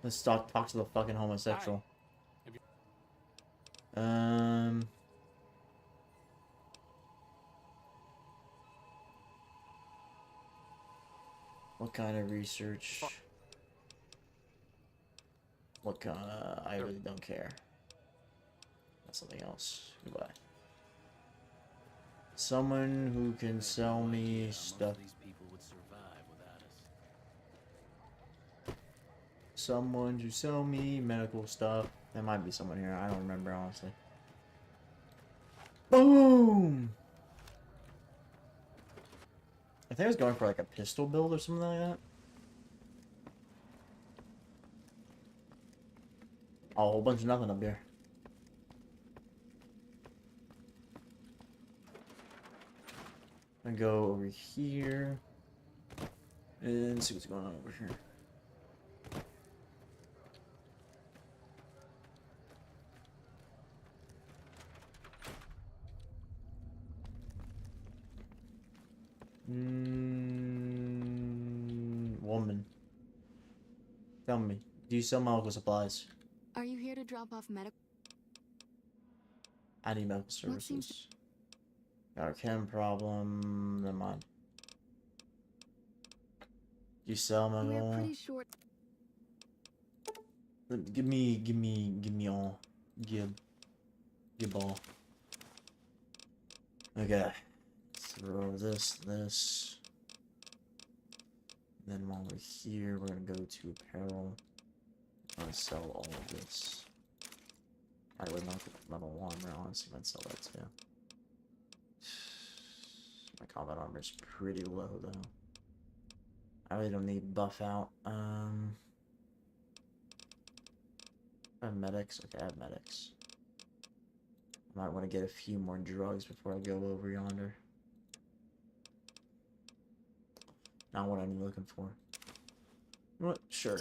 Let's talk to the fucking homosexual. What kind of research? What kind of... I really don't care. That's something else. Goodbye. Someone who can sell me stuff. Someone to sell me medical stuff. There might be someone here. I don't remember, honestly. Boom! I think I was going for like a pistol build or something like that. Oh, a whole bunch of nothing up here. I'm gonna go over here and see what's going on over here. Woman. Tell me, do you sell medical supplies? Are you here to drop off medical? I need medical What seems services. Got a chem problem. Never mind. You sell my We're all? pretty short. Give me all. Give all. Okay. Throw this. Then while we're here, we're gonna go to apparel. I'm gonna sell all of this. I would not put metal armor, honestly, I'd sell that too. My combat armor is pretty low though. I really don't need buff out. I have medics. Okay, I have medics. I might want to get a few more drugs before I go over yonder. Not what I'm looking for. What? Sure.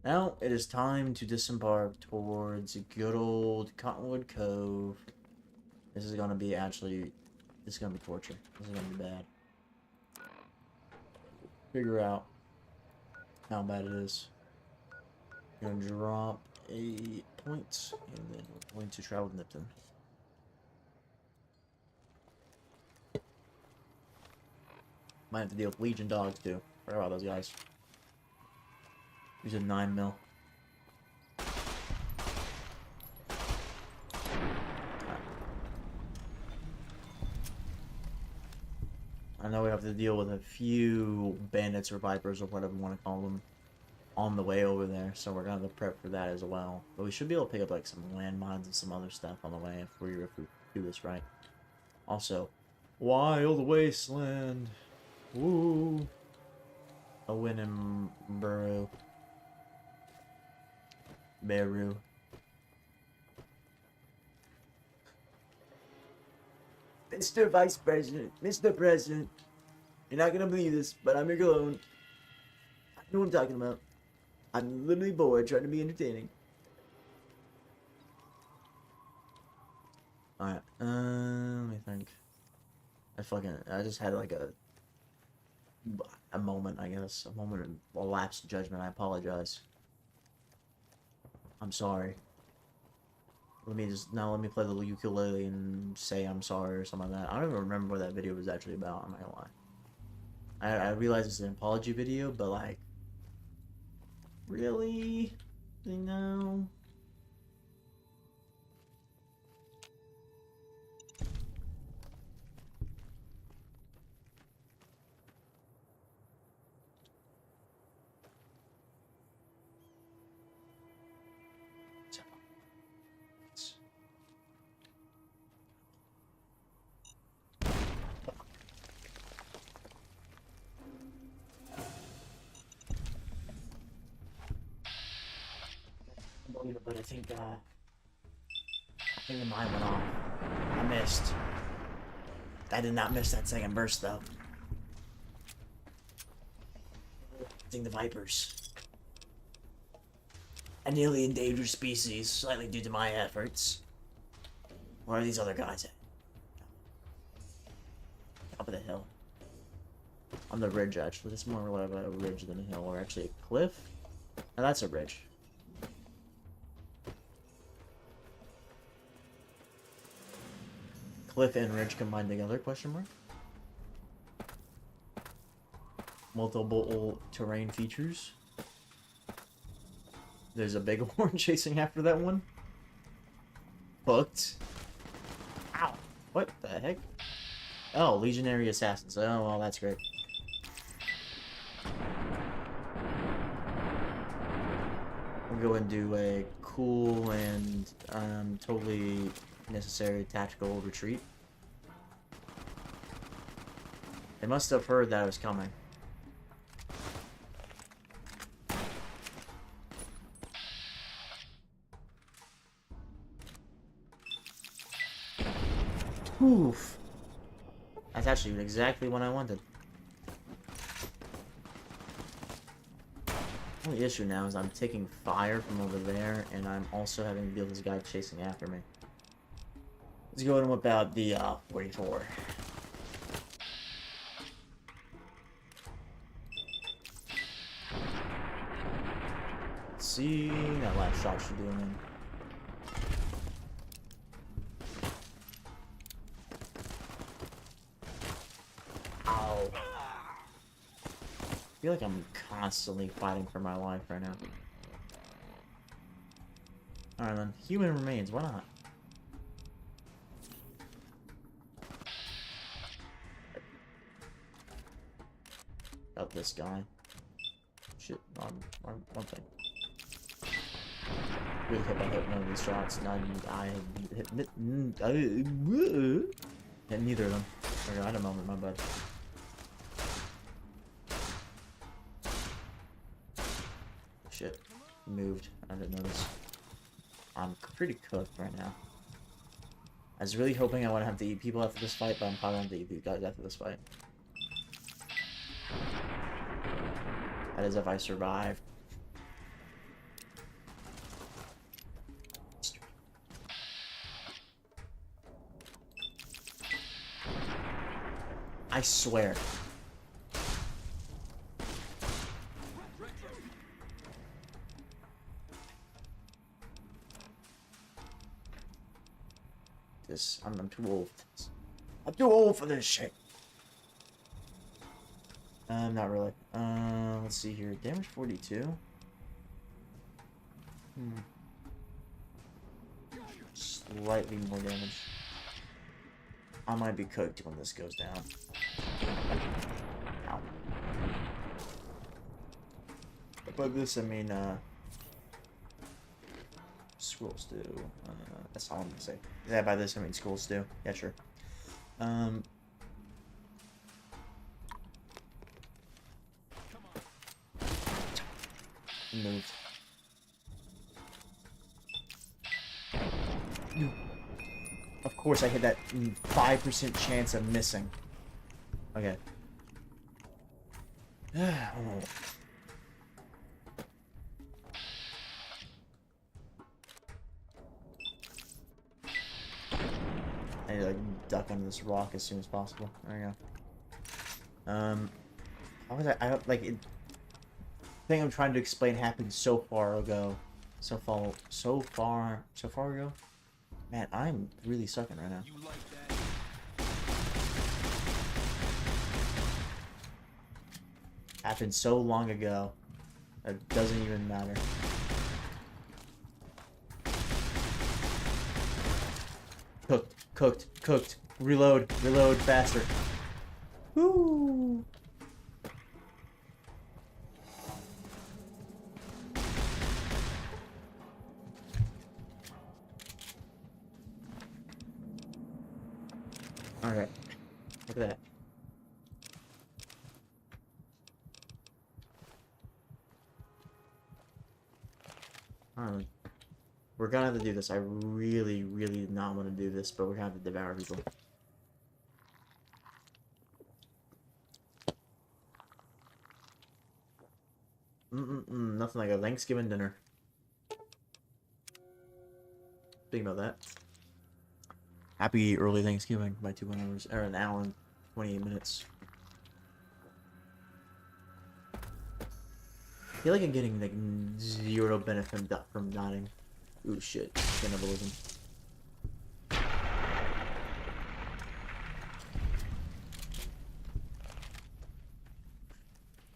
Now it is time to disembark towards good old Cottonwood Cove. This is gonna be actually. This is gonna be torture. This is gonna be bad. Figure out how bad it is. I'm gonna drop a point, and then we're going to travel to Nipton. Might have to deal with Legion dogs too. Forgot about those guys. He's a 9 mil. I know we have to deal with a few bandits or vipers or whatever you want to call them on the way over there, so we're gonna have to prep for that as well. But we should be able to pick up like some landmines and some other stuff on the way if we do this right. Also, Wild Wasteland. Woo! Owen and Burrow. Beru. Mr. Vice President, Mr. President, you're not gonna believe this, but I'm your clone. I know what I'm talking about. I'm literally bored trying to be entertaining. Alright, let me think. I just had like a moment, I guess. A moment of lapse of judgment. I apologize. I'm sorry. Let me play the ukulele and say I'm sorry or something like that. I don't even remember what that video was actually about, I'm not gonna lie. I realize it's an apology video, but like, really? You know? But I think the mine went off. I missed. I did not miss that second burst though. I think the vipers. A nearly endangered species, slightly due to my efforts. Where are these other guys at? Top of the hill. On the ridge, actually. It's more like a ridge than a hill, or actually a cliff. Now that's a ridge. Cliff and ridge combined together, question mark? Multiple terrain features. There's a big horn chasing after that one. Hooked. Ow! What the heck? Oh, legionary assassins. Oh, well, that's great. We'll go and do a cool and totally necessary tactical retreat. They must have heard that I was coming. Oof. That's actually exactly what I wanted. The only issue now is I'm taking fire from over there, and I'm also having to deal with this guy chasing after me. Let's go and whip out the 44. Let's see, that last shot should do him in. Ow. I feel like I'm constantly fighting for my life right now. Alright then, human remains, why not? About this guy. Shit, wrong thing. Really hit by hit one of these shots, and I hit neither of them. Okay, I had a moment, my bad. Shit, moved. I didn't notice. I'm pretty cooked right now. I was really hoping I wouldn't have to eat people after this fight, but I'm probably going to eat these guys after this fight. That is if I survive. I swear. I'm too old for this. I'm too old for this shit. Not really. Let's see here. Damage 42. Slightly more damage. I might be cooked when this goes down. Ow. By this, I mean, schools do. That's all I'm gonna say. Yeah, by this, I mean schools do. Yeah, sure. Moved. Of course, I hit that 5% chance of missing. Okay. Oh. I need to like duck under this rock as soon as possible. There we go. How was I don't like it. The thing I'm trying to explain happened so far ago. So far ago. Man, I'm really sucking right now. Happened so long ago. It doesn't even matter. Cooked. Reload faster. Woo! Alright. Look at that. Alright. We're gonna have to do this. I really did not want to do this, but we're gonna have to devour people. Nothing like a Thanksgiving dinner. Think about that. Happy early Thanksgiving by 2 hours, or an hour and 28 minutes. I feel like I'm getting like zero benefit from nodding. Ooh shit, cannibalism.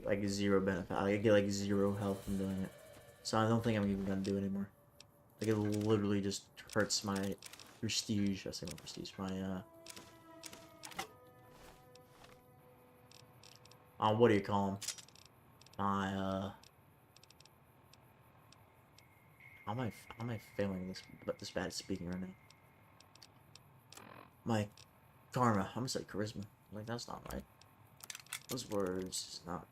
Like zero benefit. I get like zero health from doing it. So I don't think I'm even gonna do it anymore. Like it literally just hurts my prestige. I say my prestige. My what do you call them? My how am I failing this bad at speaking right now? My karma. I'm gonna say charisma. Like that's not right. Those words are not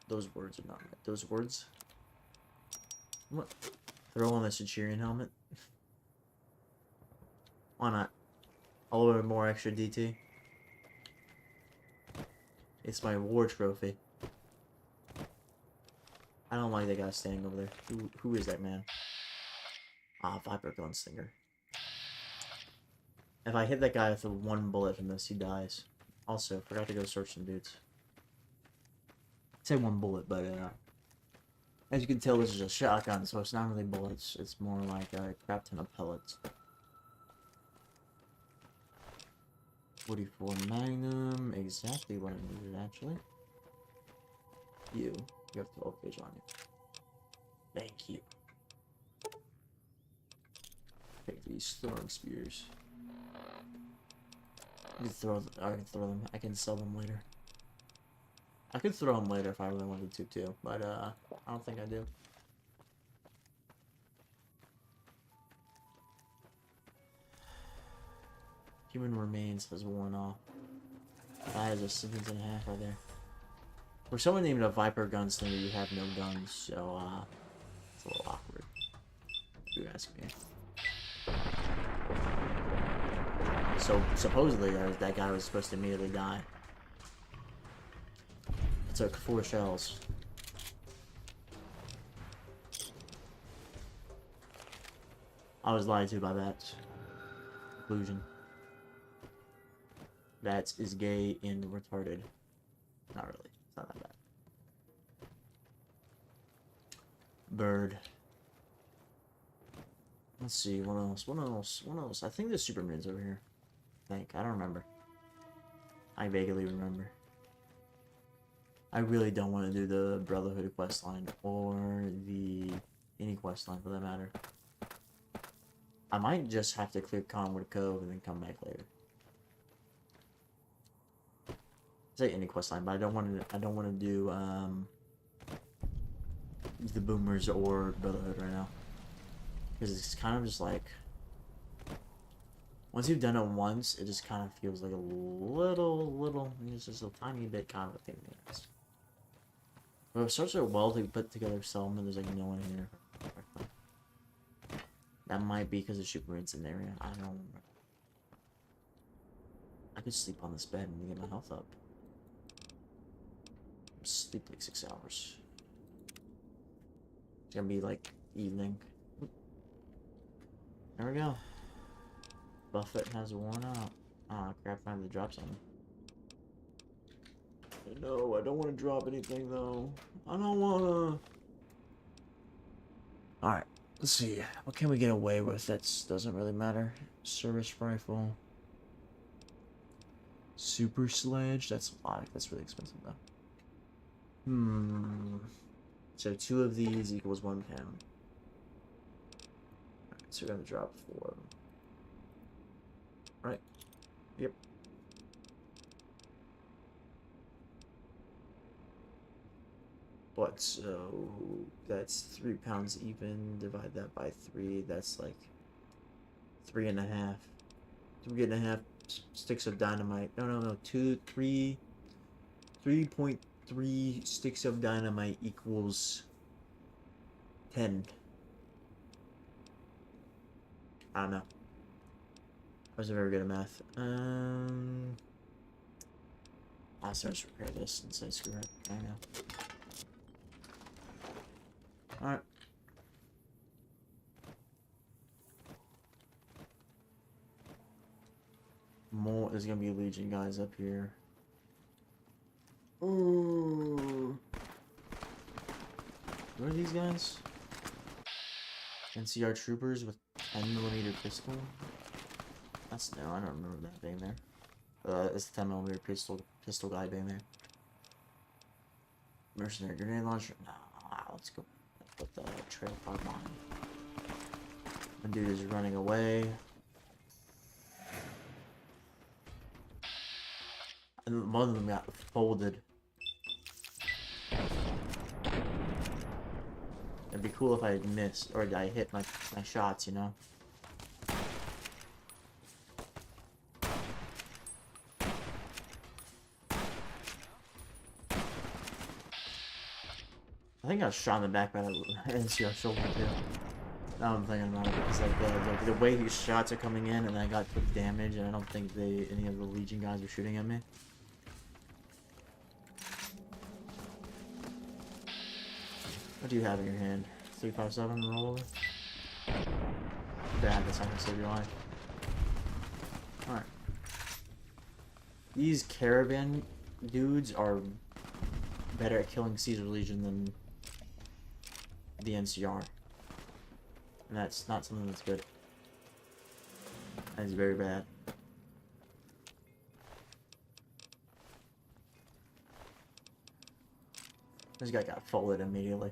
right. Those words. What? Throw on the Centurion helmet. Why not? A little bit more extra DT. It's my war trophy. I don't like that guy standing over there. Who is that man? Ah, Viper Gunslinger. If I hit that guy with one bullet from this, he dies. Also, forgot to go search some dudes. I'd say one bullet, but As you can tell, this is a shotgun, so it's not really bullets. It's more like a crap ton of pellets. 44 Magnum, exactly what I needed, actually. You have 12 gauge on you. Thank you. Take these throwing spears. I can throw them. I can sell them later. I could throw them later if I really wanted to too, but I don't think I do. Human remains has worn off. That is a sentence and a half right there. For someone named a Viper Gunslinger, you have no guns, so it's a little awkward. If you ask me. So supposedly that guy was supposed to immediately die. It took 4 shells. I was lied to by that conclusion. That is gay and retarded. Not really. It's not that bad. Bird. Let's see, what else? What else? What else? I think there's Superman's over here. I don't remember. I vaguely remember. I really don't want to do the Brotherhood questline or the any questline for that matter. I might just have to clear Conwood Cove and then come back later. Say any questline, but I don't want to do the Boomers or Brotherhood right now, because it's kind of just like once you've done it once, it just kind of feels like a little. It's just a tiny bit kind of a pain in the ass. But it starts so well to put together settlement. There's like no one here. That might be because the Superman's in the area. I don't remember. I could sleep on this bed and get my health up. Sleep like 6 hours. It's gonna be like evening. There we go. Buffett has worn out. Oh crap, I have to drop something. No, I don't want to drop anything though. I don't wanna. Alright, let's see. What can we get away with? That doesn't really matter. Service rifle. Super sledge. That's a lot. That's really expensive though. So 2 of these equals 1 pound. Alright, so we're gonna drop 4 of them. Right? Yep. But so that's 3 pounds even. Divide that by 3. That's like 3.5. 3.5 sticks of dynamite. No. 3.3 sticks of dynamite equals 10. I don't know. I wasn't very good at math. I'll start to repair this and say screw it. I know. Alright. More, there's gonna be Legion guys up here. Ooh. What are these guys? NCR troopers with 10mm pistol. That's no, I don't remember that being there. It's the 10mm pistol guy being there. Mercenary grenade launcher. Nah, let's go. Put the trail pod on. One dude is running away. And one of them got folded. It'd be cool if I had missed, or I hit my shots, you know? I think I was shot in the back by the NCR shoulder too. Now I'm thinking about it, because like the way his shots are coming in, and I got quick damage, and I don't think any of the Legion guys were shooting at me. What do you have in your hand? 357 roll? Bad, that's not gonna save your life. Alright. These caravan dudes are better at killing Caesar Legion than the NCR. And that's not something that's good. That is very bad. This guy got folded immediately.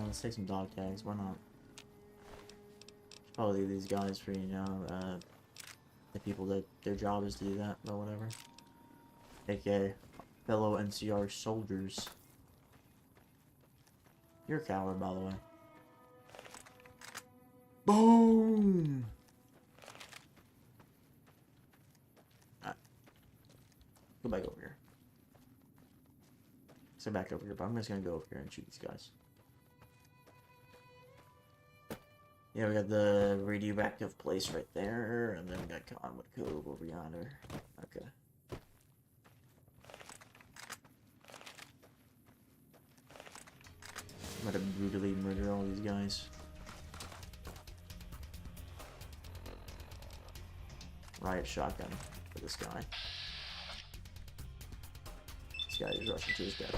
Let's take some dog tags. Why not? Probably leave these guys for, you know, the people that their job is to do that, but whatever. AKA fellow NCR soldiers. You're a coward, by the way. Boom! Alright. Go back over here. Stay back over here, but I'm just gonna go over here and shoot these guys. Yeah, we got the radioactive place right there, and then we got Conwood Cove over yonder. Okay. I'm gonna brutally murder all these guys. Riot shotgun for this guy. This guy is rushing to his death.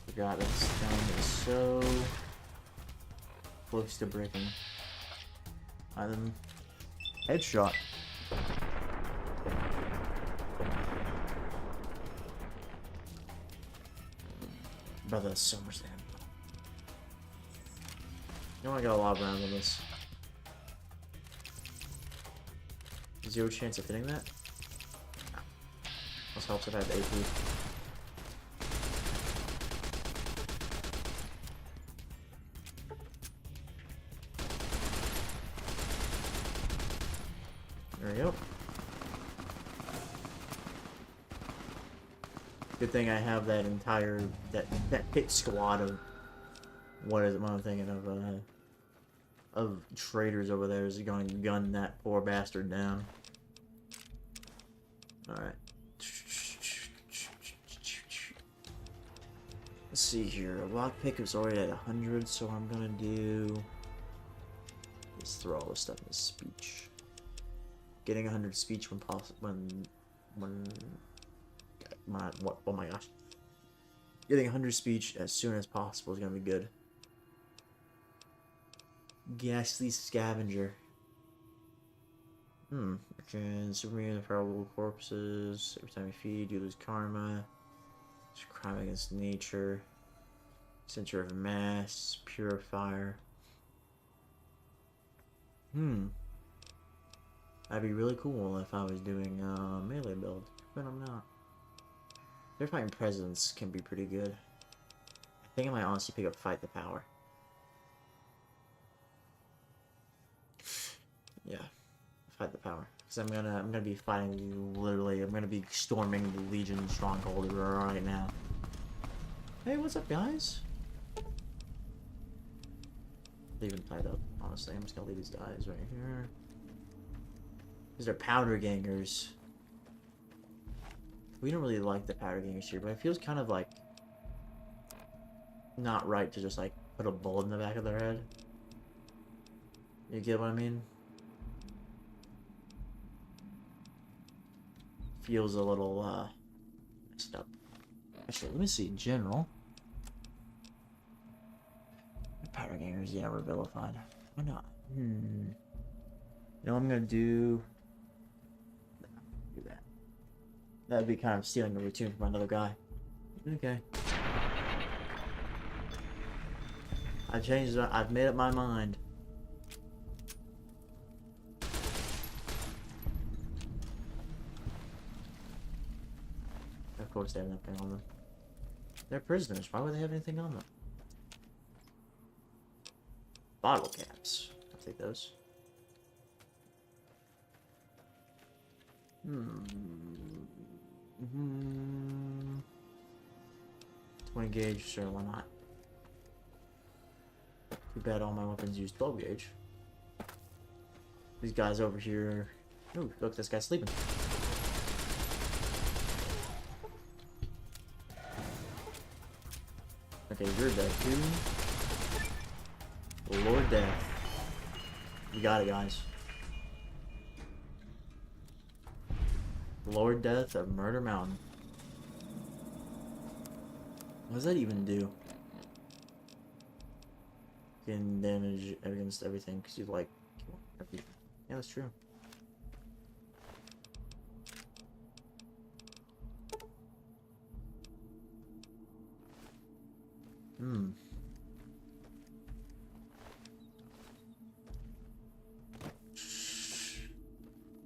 Forgot that this gun is so close to breaking. Item headshot. Brother, that's so much damage. You know I got a lot of rounds on this. 0 chance of hitting that? This helps if I have AP. There we go. Good thing I have that entire that pit squad of what is it? What I'm thinking of traitors over there is going to gun that poor bastard down. All right. Let's see here. Lockpick is already at 100, so I'm gonna do. Let's throw all this stuff in speech. Getting 100 speech when possible. When what? Oh my gosh. Getting 100 speech as soon as possible is gonna be good. Ghastly scavenger. Okay, Superman, probable corpses. Every time you feed, you lose karma. It's a crime against nature. Center of mass. Purifier. That'd be really cool if I was doing melee build, but I'm not. Verifying presence can be pretty good. I think I might honestly pick up Fight the Power. Yeah, Fight the Power, because I'm gonna be fighting literally. I'm gonna be storming the Legion stronghold right now. Hey, what's up, guys? Leave them tied up. Honestly, I'm just gonna leave these guys right here. These are powder gangers. We don't really like the powder gangers here, but it feels kind of like not right to just like put a bullet in the back of their head. You get what I mean? Feels a little messed up. Actually, let me see. General. Powder gangers, yeah, we're vilified. Why not? You know what I'm gonna do? Do that. That'd be kind of stealing a routine from another guy. Okay. I've changed. I've made up my mind. Of course, they have nothing on them. They're prisoners. Why would they have anything on them? Bottle caps. I'll take those. 20 gauge, sure, why not? Too bad all my weapons use 12 gauge. These guys over here. Ooh, look, this guy's sleeping. Okay, you're dead too. Lord Death. You got it, guys. Lord Death of Murder Mountain. What does that even do? Can damage against everything because you like kill everything. Yeah, that's true.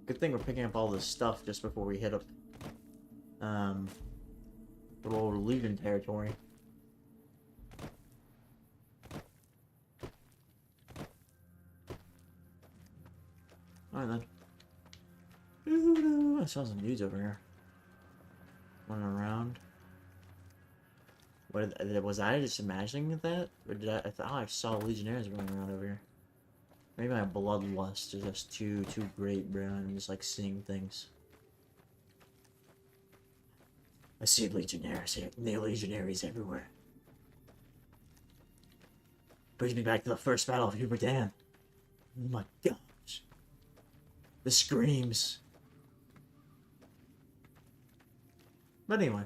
Good thing we're picking up all this stuff just before we hit up the old Legion territory. Alright then. I saw some dudes over here running around. What was I just imagining that? Or did I thought I saw legionnaires running around over here. Maybe my bloodlust is just too great, bro. I'm just like seeing things. I see legionnaires here. The legionaries everywhere. Brings me back to the first battle of Hubert Dam. Oh my gosh. The screams. But anyway.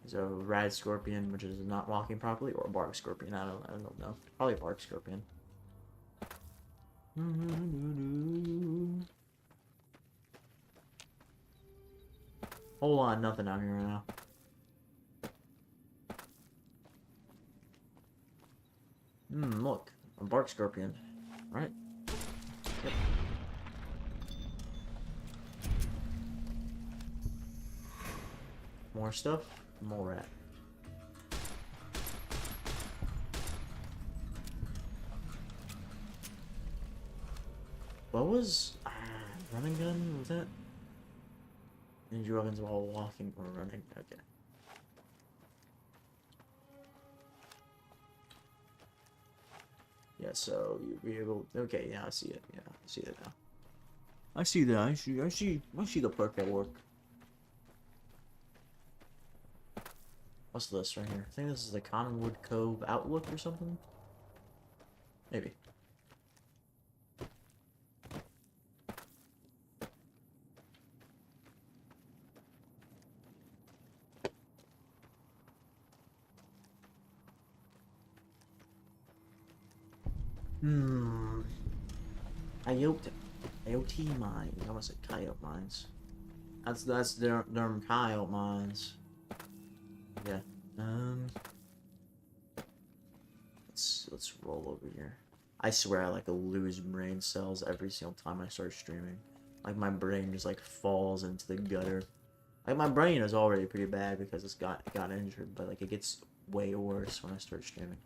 There's a rad scorpion, which is not walking properly, or a bark scorpion. I don't know. Probably a bark scorpion. Whole lot of nothing out here right now. Look. A bark scorpion. Right? Yep. More stuff? More rat. What was running gun? Was that? Ninja weapons while walking or running. Okay. Yeah, so you'll be able. Okay, yeah, I see it. Yeah, I see it now. I see that. I see the perk at work. What's this right here? I think this is the Cottonwood Cove Outlook or something? Maybe. IoT mine. I almost said coyote mines. That's Derm coyote mines. Yeah. Let's roll over here. I swear I like lose brain cells every single time I start streaming. Like my brain just like falls into the gutter. Like my brain is already pretty bad because it got injured, but like it gets way worse when I start streaming.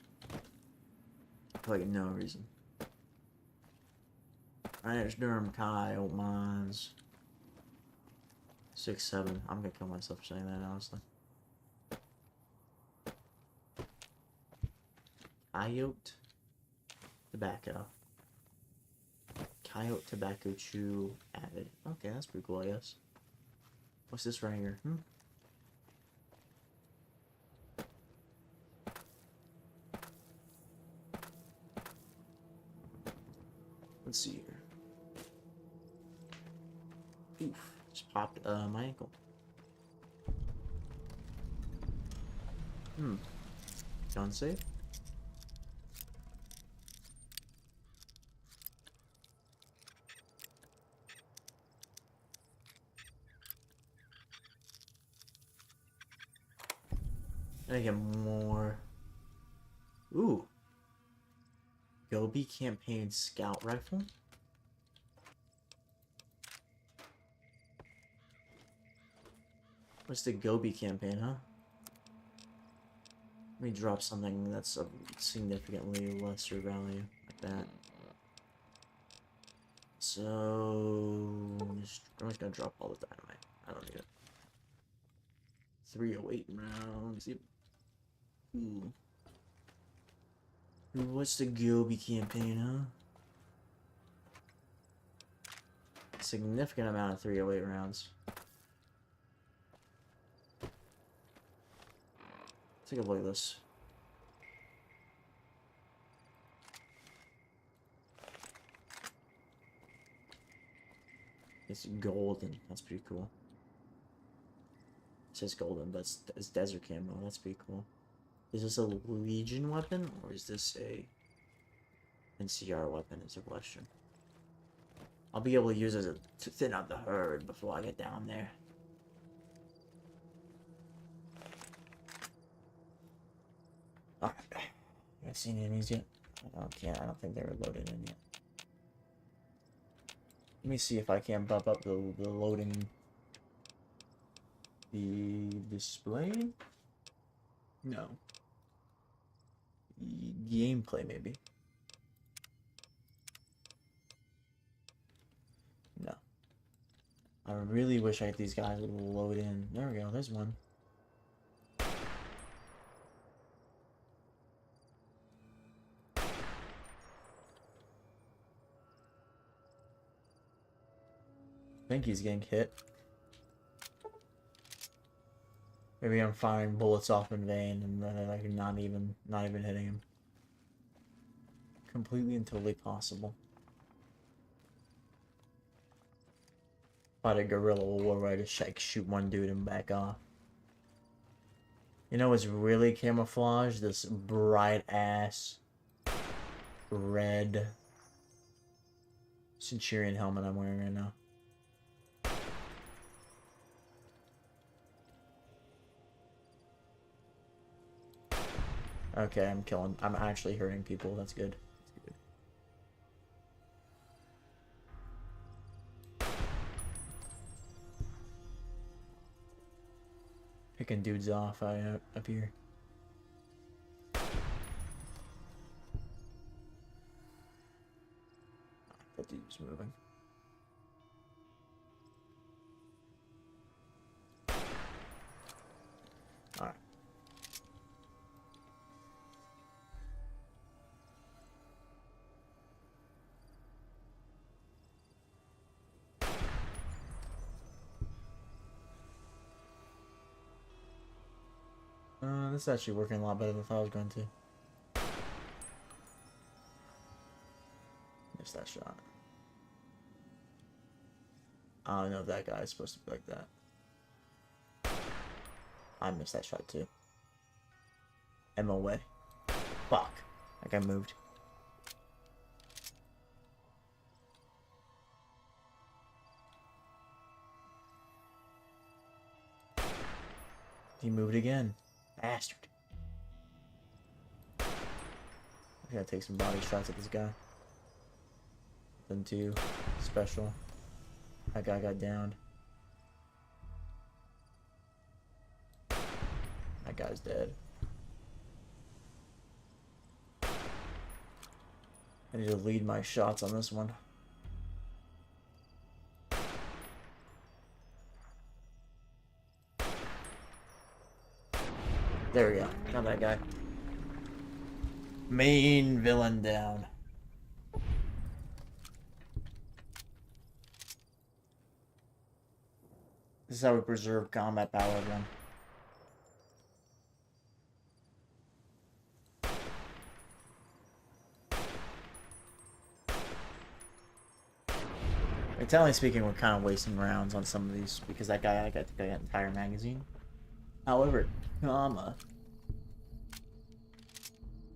For like no reason. Alright, there's Durham coyote mines. 6-7. I'm gonna kill myself for saying that, honestly. Coyote tobacco. Coyote tobacco chew added. Okay, that's pretty cool, I guess. What's this right here? Let's see here. Oof, just popped my ankle. Gun safe. I get more. Ooh. Gobi campaign scout rifle. What's the Gobi campaign, huh? Let me drop something that's of significantly lesser value, like that. So I'm just gonna drop all the dynamite. I don't need it. 308 rounds. Yep. Ooh. What's the Gobi campaign, huh? Significant amount of 308 rounds. Take a look at this. It's golden. That's pretty cool. It says golden, but it's desert camo. That's pretty cool. Is this a Legion weapon, or is this a NCR weapon is a question. I'll be able to use it to thin out the herd before I get down there. Alright. You guys seen enemies yet? I don't think they were loaded in yet. Let me see if I can bump up the loading. The display? No. Gameplay, maybe. No. I really wish these guys would load in. There we go, there's one. I think he's getting hit. Maybe I'm firing bullets off in vain and then like not even hitting him. Completely and totally possible. Fight a guerrilla war where I just like shoot one dude and back off. You know what's really camouflage? This bright ass red Centurion helmet I'm wearing right now. Okay, I'm actually hurting people. That's good. That's good. Picking dudes off up here. That dude's moving. Alright. This is actually working a lot better than I thought I was going to. Missed that shot. I don't know if that guy is supposed to be like that. I missed that shot too. I'm away. Fuck. That guy moved. He moved again. Bastard. I gotta take some body shots at this guy. Then two. Special. That guy got downed. That guy's dead. I need to lead my shots on this one. There we go. Got that guy. Main villain down. This is how we preserve combat power again. Entirely speaking, we're kind of wasting rounds on some of these because that guy, I got the entire magazine. However,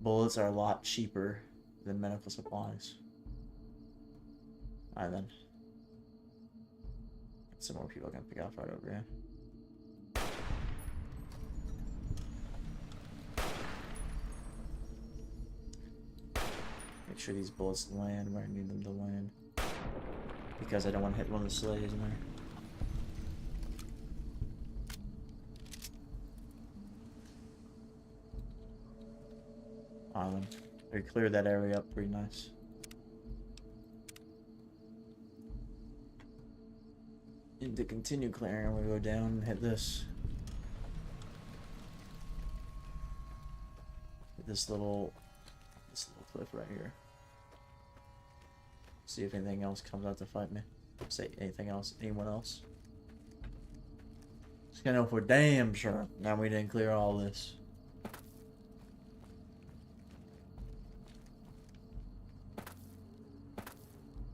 bullets are a lot cheaper than medical supplies. Alright then. Some more people can pick off right over here. Make sure these bullets land where I need them to land. Because I don't want to hit one of the slaves in there. They cleared that area up pretty nice. And to continue clearing, I'm gonna go down and hit this. Hit this little cliff right here. See if anything else comes out to fight me. Say anything else, anyone else. Just gonna know for damn sure. Now we didn't clear all this.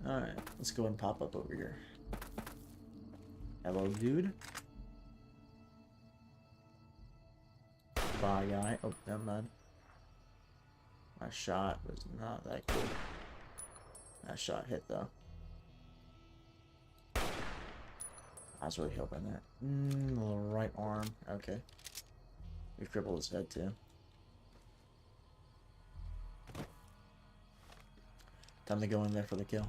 Alright, let's go and pop up over here. Hello, dude. Bye, guy. Oh, never mind. My shot was not that good. That shot hit, though. I was really hoping that. Little right arm. Okay. We crippled his head, too. Time to go in there for the kill.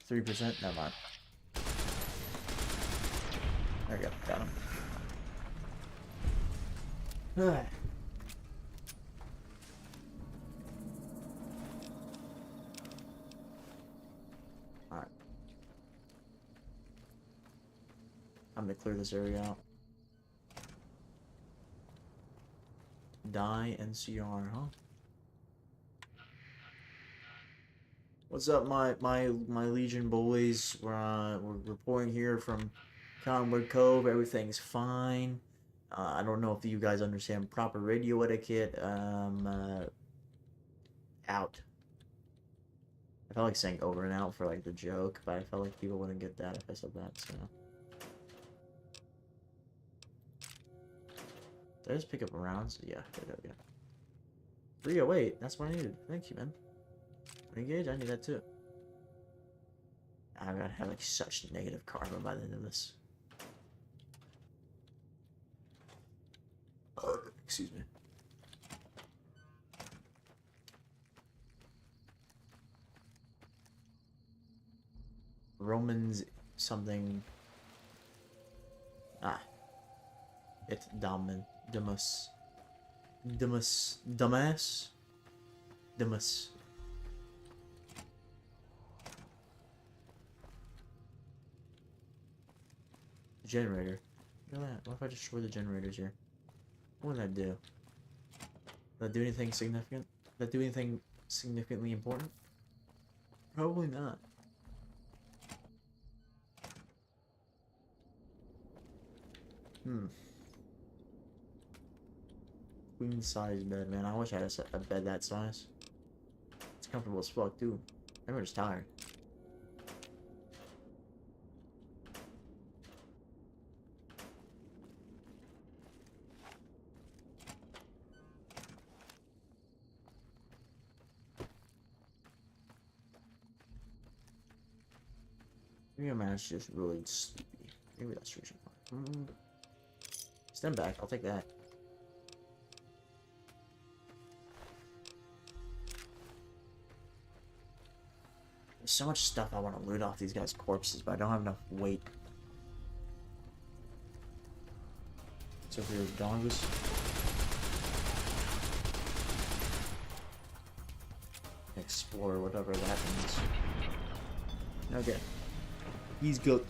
3%? Never mind. There we go. Got him. Alright. I'm gonna clear this area out. Die NCR, huh? What's up, my Legion boys? We're reporting here from Conwood Cove. Everything's fine. I don't know if you guys understand proper radio etiquette. Out. I felt like saying over and out for like the joke, but I felt like people wouldn't get that if I said that. So. Did I just pick up rounds? Yeah, there we go. 308. That's what I needed. Thank you, man. Engage? I need that too. I'm gonna have like such negative karma by the end of this. Excuse me. Romans something. It's Demus. Generator. Look at that. What if I destroy the generators here? What would that do? Does that do anything significant? Does that do anything significantly important? Probably not. Queen size bed, man. I wish I had a bed that size. It's comfortable as fuck, too. I'm just tired. Maybe my man's just really sleepy. Maybe that's reason why. Stand back, I'll take that. There's so much stuff I want to loot off these guys' corpses, but I don't have enough weight. So for your dongus. Explore, whatever that means. Okay. He's good.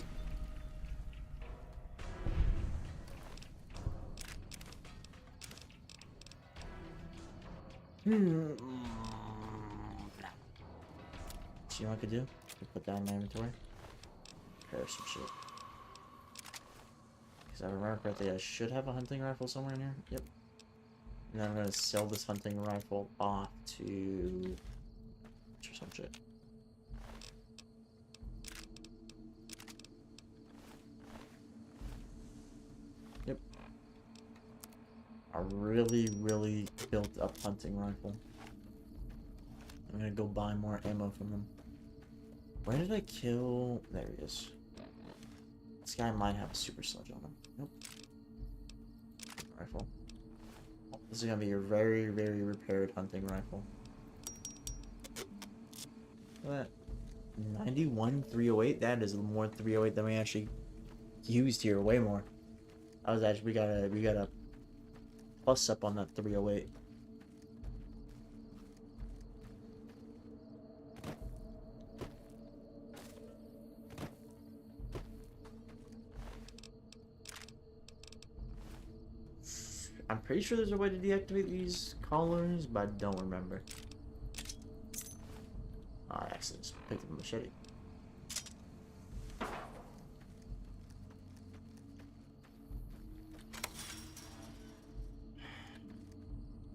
See what I could do? Put that in my inventory. Prepare some shit. Because I remember correctly, I should have a hunting rifle somewhere in here. Yep. And then I'm gonna sell this hunting rifle off to or some shit. Yep. A really built up hunting rifle. I'm gonna go buy more ammo from them. Where did I kill? There he is. This guy might have a super sludge on him. Nope. Rifle. This is gonna be a very repaired hunting rifle. Look at that. 91 308. That is more 308 than we actually used here. Way more. I was actually we got a plus up on that 308. I'm pretty sure there's a way to deactivate these collars, but I don't remember. Oh, I accidentally just picked up a machete.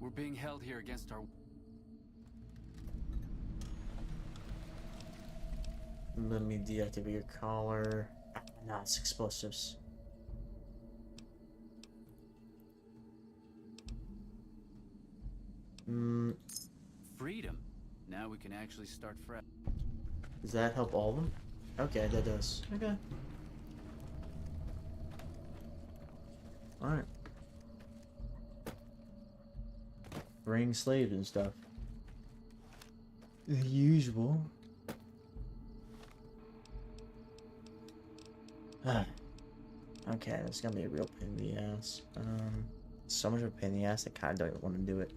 We're being held here against our... Let me deactivate your collar. Ah, no, it's explosives. Freedom. Now we can actually start fresh. Does that help all of them? Okay, that does. Okay. Alright. Bring slaves and stuff. The usual. Okay, that's gonna be a real pain in the ass. So much of a pain in the ass, I kinda don't even want to do it.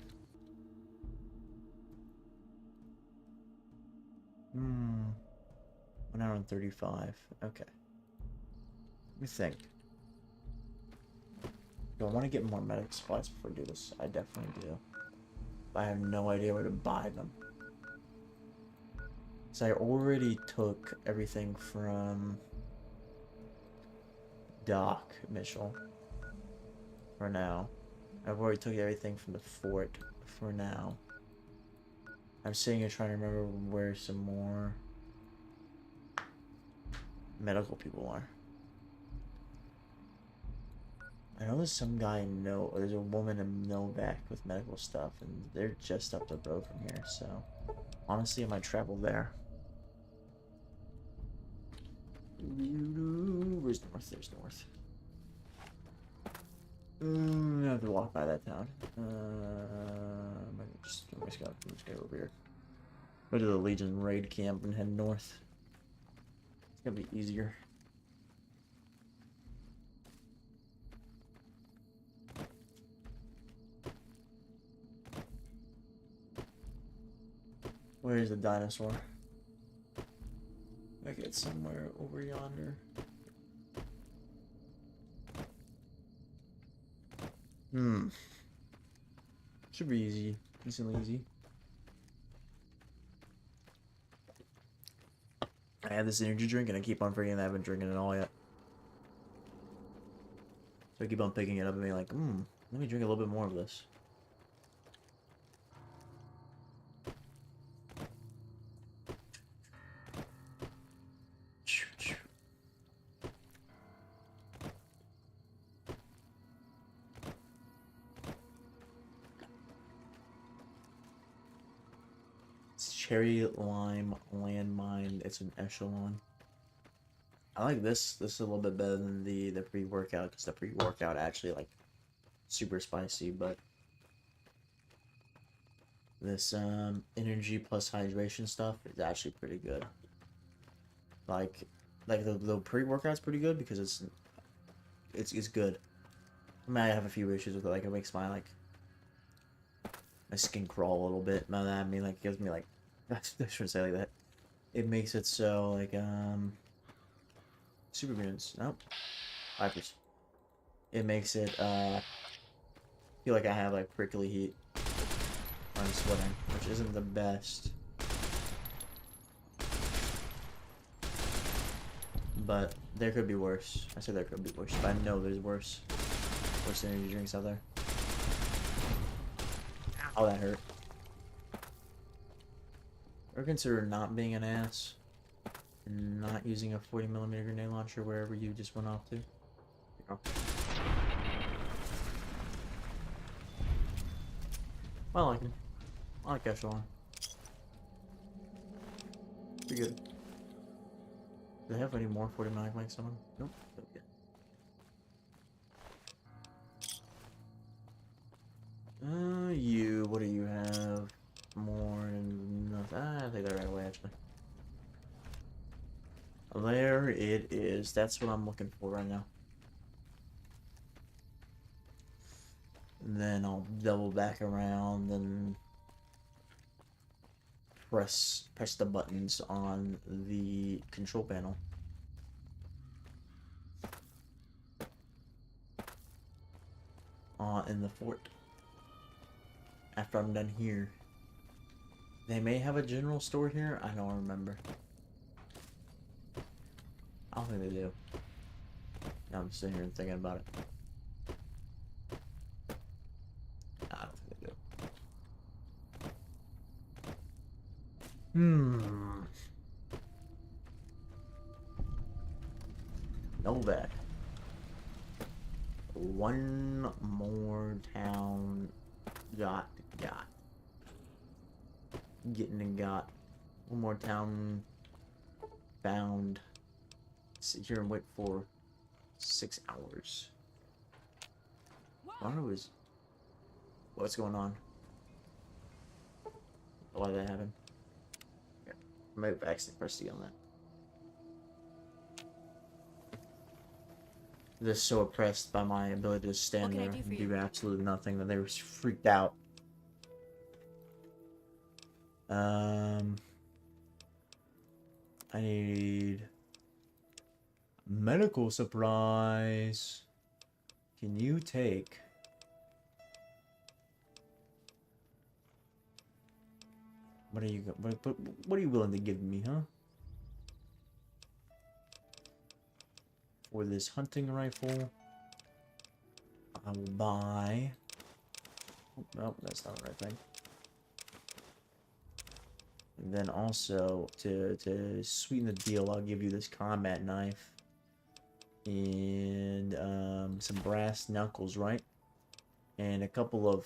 1 hour and 35. Okay. Let me think. Do I want to get more medic supplies before I do this? I definitely do. But I have no idea where to buy them. So I already took everything from Doc Mitchell for now. I've already took everything from the fort for now. I'm sitting here trying to remember where some more medical people are. I know there's some guy in there's a woman in Novak with medical stuff, and they're just up the road from here, so honestly I might travel there. Where's north? There's north. I have to walk by that town. I'm just go over here. Go to the Legion raid camp and head north. It's gonna be easier. Where's the dinosaur? I get somewhere over yonder. Should be easy. Decently easy. I had this energy drink and I keep on forgetting that I haven't drinking it all yet. So I keep on picking it up and being like, let me drink a little bit more of this. Cherry lime landmine. It's an echelon. I like this. This is a little bit better than the pre-workout, because the pre-workout actually like super spicy, but this energy plus hydration stuff is actually pretty good. Like the pre-workout's pretty good because it's good. I mean, I have a few issues with it. Like it makes my skin crawl a little bit. By that I mean like it gives me like I shouldn't say like that. It makes it so like super mutants. Nope. Vipers. It makes it feel like I have like prickly heat. I'm sweating, which isn't the best. But there could be worse. I said there could be worse, but I know there's worse. Worse energy drinks out there. Oh, that hurt. Or consider not being an ass and not using a 40mm grenade launcher wherever you just went off to. Oh. I like him. I like Echelon. Pretty good. Do they have any more 40mm mics on them? Nope. Okay. What do you have? More than nothing. I think they're right away, actually. There it is. That's what I'm looking for right now. And then I'll double back around and press the buttons on the control panel. In the fort. After I'm done here. They may have a general store here. I don't remember. I don't think they do. Now I'm sitting here and thinking about it. I don't think they do. Novak. One more town got. Getting and got. One more town found. Sit here and wait for 6 hours. Why was... What's going on? Why did that happen? Here, I might have accidentally pressed C on that. They're so oppressed by my ability to stand there and do absolutely nothing that they were freaked out. I need medical supplies. Can you take... What are you willing to give me, huh? For this hunting rifle, I will buy... Oh, no, that's not the right thing. And then also, to sweeten the deal, I'll give you this combat knife. And some brass knuckles, right? And a couple of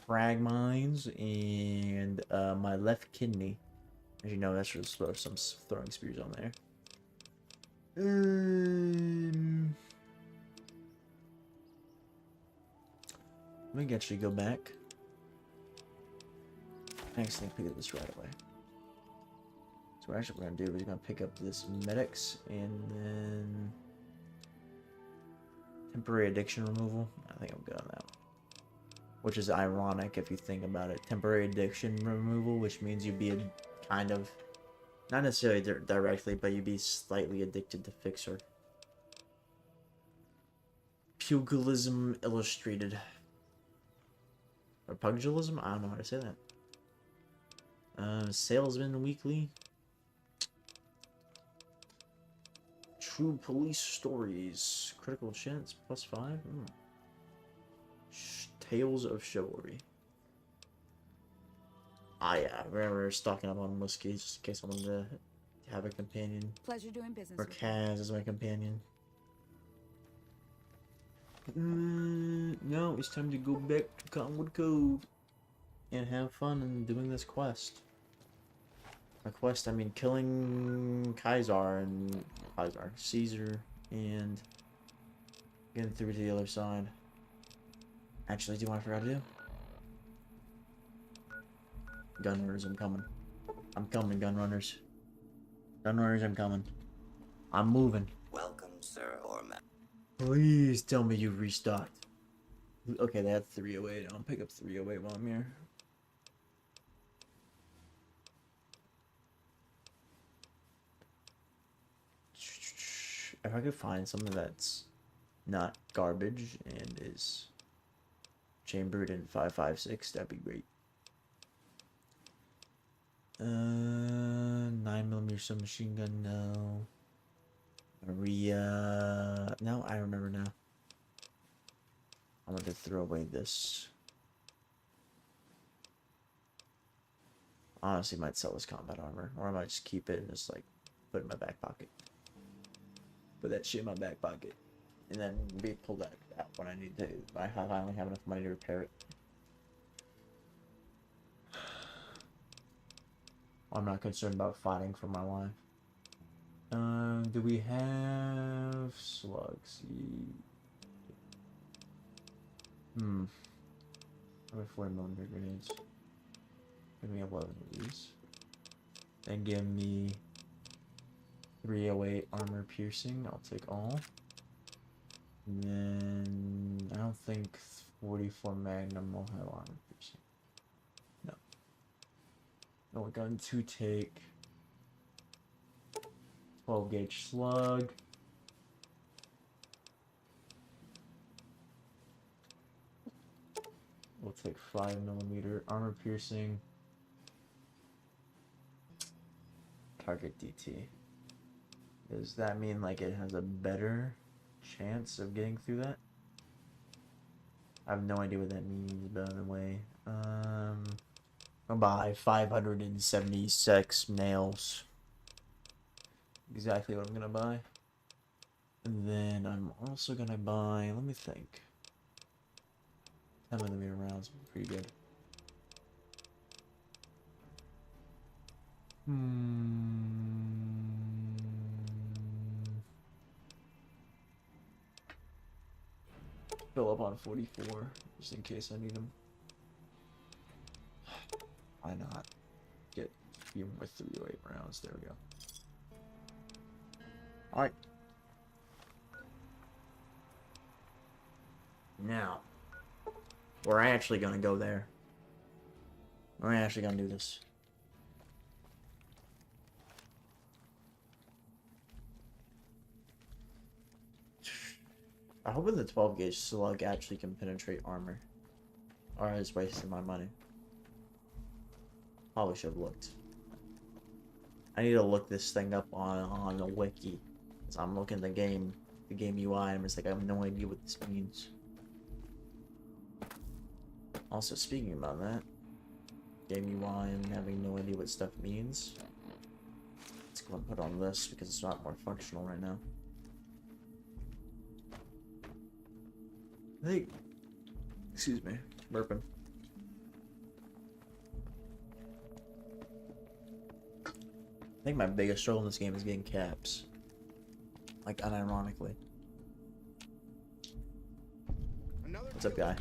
frag mines and my left kidney. As you know, that's just some throwing spears on there. Let me actually go back. Actually, pick up this right away. So what we're gonna do is we're gonna pick up this medics and then temporary addiction removal. I think I'm good on that one. Which is ironic if you think about it. Temporary addiction removal, which means you'd be a kind of, not necessarily directly, but you'd be slightly addicted to Fixer. Pugilism Illustrated. Or pugilism? I don't know how to say that. Salesman Weekly. True Police Stories. Critical Chance +5. Tales of Chivalry. Ah, yeah. Remember stocking up on whiskey just in case I wanted to have a companion. Pleasure doing business. Or Kaz as my companion. No, it's time to go back to Cottonwood Cove and have fun in doing this quest. By quest, I mean killing Caesar, and getting through to the other side. Actually, do you know what I forgot to do? Gunrunners, I'm coming. I'm coming, Gunrunners. Gunrunners, I'm coming. I'm moving. Welcome, sir or ma'am. Please tell me you've restocked. Okay, they had 308. I'll pick up 308 while I'm here. If I could find something that's not garbage and is chambered in 5.56, that'd be great. 9mm submachine gun, no. Maria, no, I remember now. I want to throw away this. Honestly, might sell this combat armor, or I might just keep it and just like put it in my back pocket. Put that shit in my back pocket, and then be pulled out when I need to. I only have enough money to repair it. I'm not concerned about fighting for my life. Do we have slugs? How about 40mm grenades? Give me 11 of these. Then give me 308 armor piercing. I'll take all. And then I don't think 44 Magnum will have armor piercing. No. No, we're going to take 12 gauge slug. We'll take 5mm armor piercing. Target DT. Does that mean like it has a better chance of getting through that? I have no idea what that means, by the way. I'll buy 576 nails. Exactly what I'm gonna buy. And then I'm also gonna buy, let me think. 10mm rounds would be pretty good. Fill up on 44, just in case I need them. Why not? Get a few more 308 rounds. There we go. Alright. Now, we're actually gonna go there. We're actually gonna do this. I hope the 12 gauge slug actually can penetrate armor. Or I just wasted my money. Probably should have looked. I need to look this thing up on a wiki. So I'm looking at the game UI, and I'm just like, I have no idea what this means. Also, speaking about that, game UI and having no idea what stuff means. Let's go and put on this because it's not more functional right now. I think, excuse me, burping. I think my biggest struggle in this game is getting caps. Like, unironically. What's up, guy?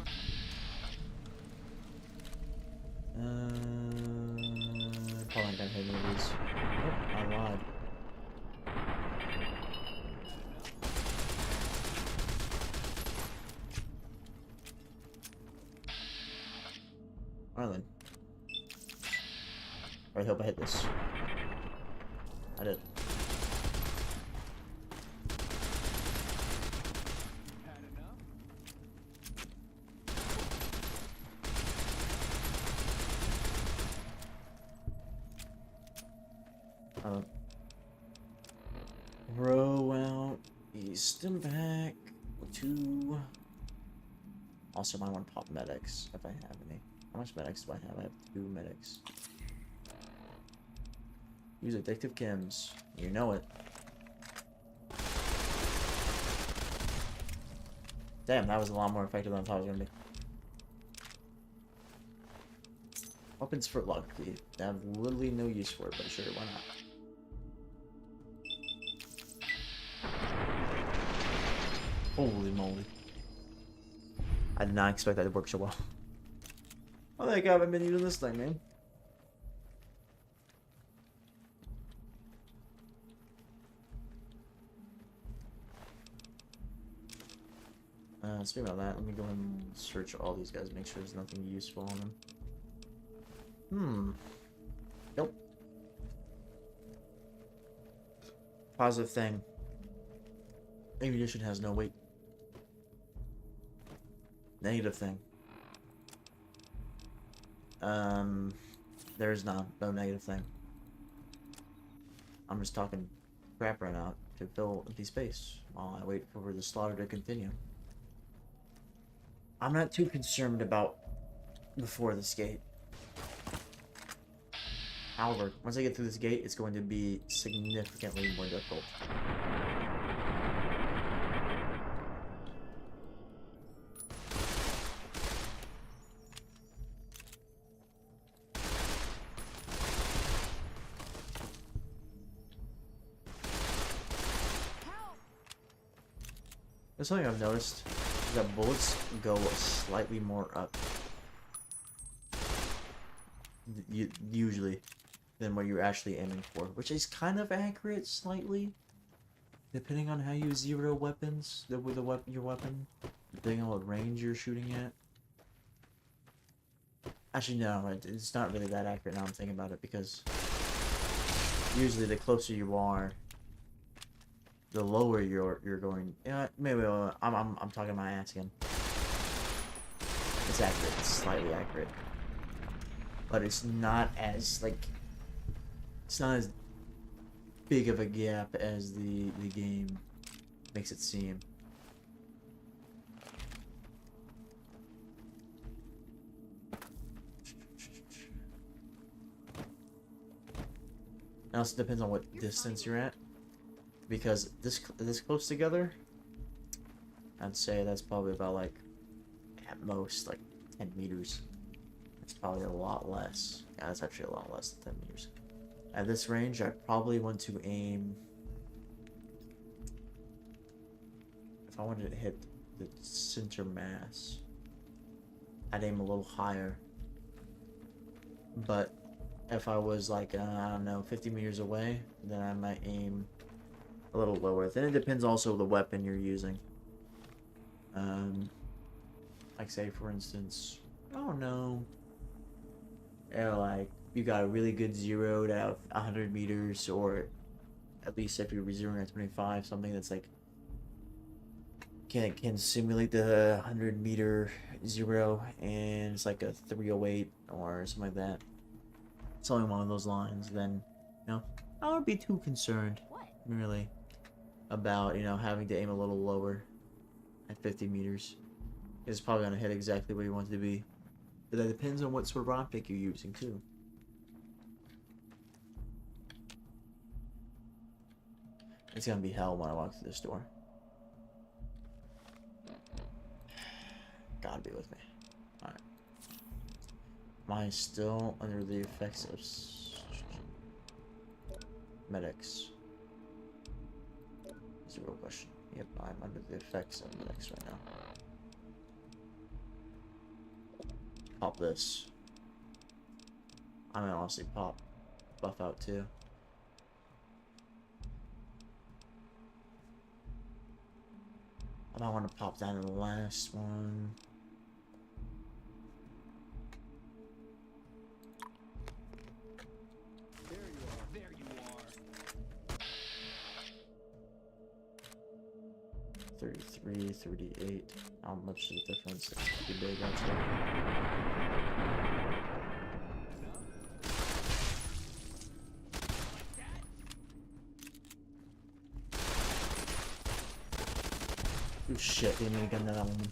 Probably not gonna hit any of these. Oh, I lied. Alright then. I hope I hit this. I did. Row out east and back to. Also, might want to pop medics if I have any. How much medics do I have? I have 2 medics. Use addictive chems. You know it. Damn, that was a lot more effective than I thought it was gonna be. Weapons for luck. I have literally no use for it, but sure, why not? Holy moly. I did not expect that to work so well. I think I haven't been using this thing, man. Speaking of that, let me go and search all these guys, make sure there's nothing useful on them. Nope. Positive thing. Ammunition has no weight. Negative thing. There's no negative thing. I'm just talking crap right now to fill empty space while I wait for the slaughter to continue. I'm not too concerned about before this gate. However, once I get through this gate, it's going to be significantly more difficult. There's something I've noticed is that bullets go slightly more up, usually, than what you're actually aiming for, which is kind of accurate slightly, depending on how you zero weapons, your weapon, depending on what range you're shooting at. Actually, no, it's not really that accurate now I'm thinking about it, because usually the closer you are, the lower you're going. Maybe I'm talking my ass again. It's accurate. It's slightly accurate, but it's not as it's not as big of a gap as the game makes it seem. It also depends on what distance you're at. because this close together, I'd say that's probably about like at most like 10 meters. It's probably a lot less. Yeah, that's actually a lot less than 10 meters. At this range, I probably want to aim. If I wanted to hit the center mass, I'd aim a little higher. But if I was like, I don't know, 50 meters away, then I might aim a little lower. Then it depends also the weapon you're using. Like say for instance, I don't know, like you got a really good zeroed out 100 meters, or at least if you're zeroing at 25, something that's like can simulate the 100-meter zero, and it's like a 308 or something like that. Something along those lines. Then, you know, I wouldn't be too concerned, really, about, you know, having to aim a little lower at 50 meters. It's probably gonna hit exactly where you want it to be. But that depends on what sort of optic you're using too. It's gonna be hell when I walk through this door. God be with me. Alright. Am I still under the effects of medics? That's a real question. Yep, I'm under the effects of medics right now. Pop this. I might honestly pop buff out too. I might want to pop down to the last one. There you are. There you are. 33, 38. How much is the difference? It's pretty big, I'd say. Oh shit, they made a gun to that woman.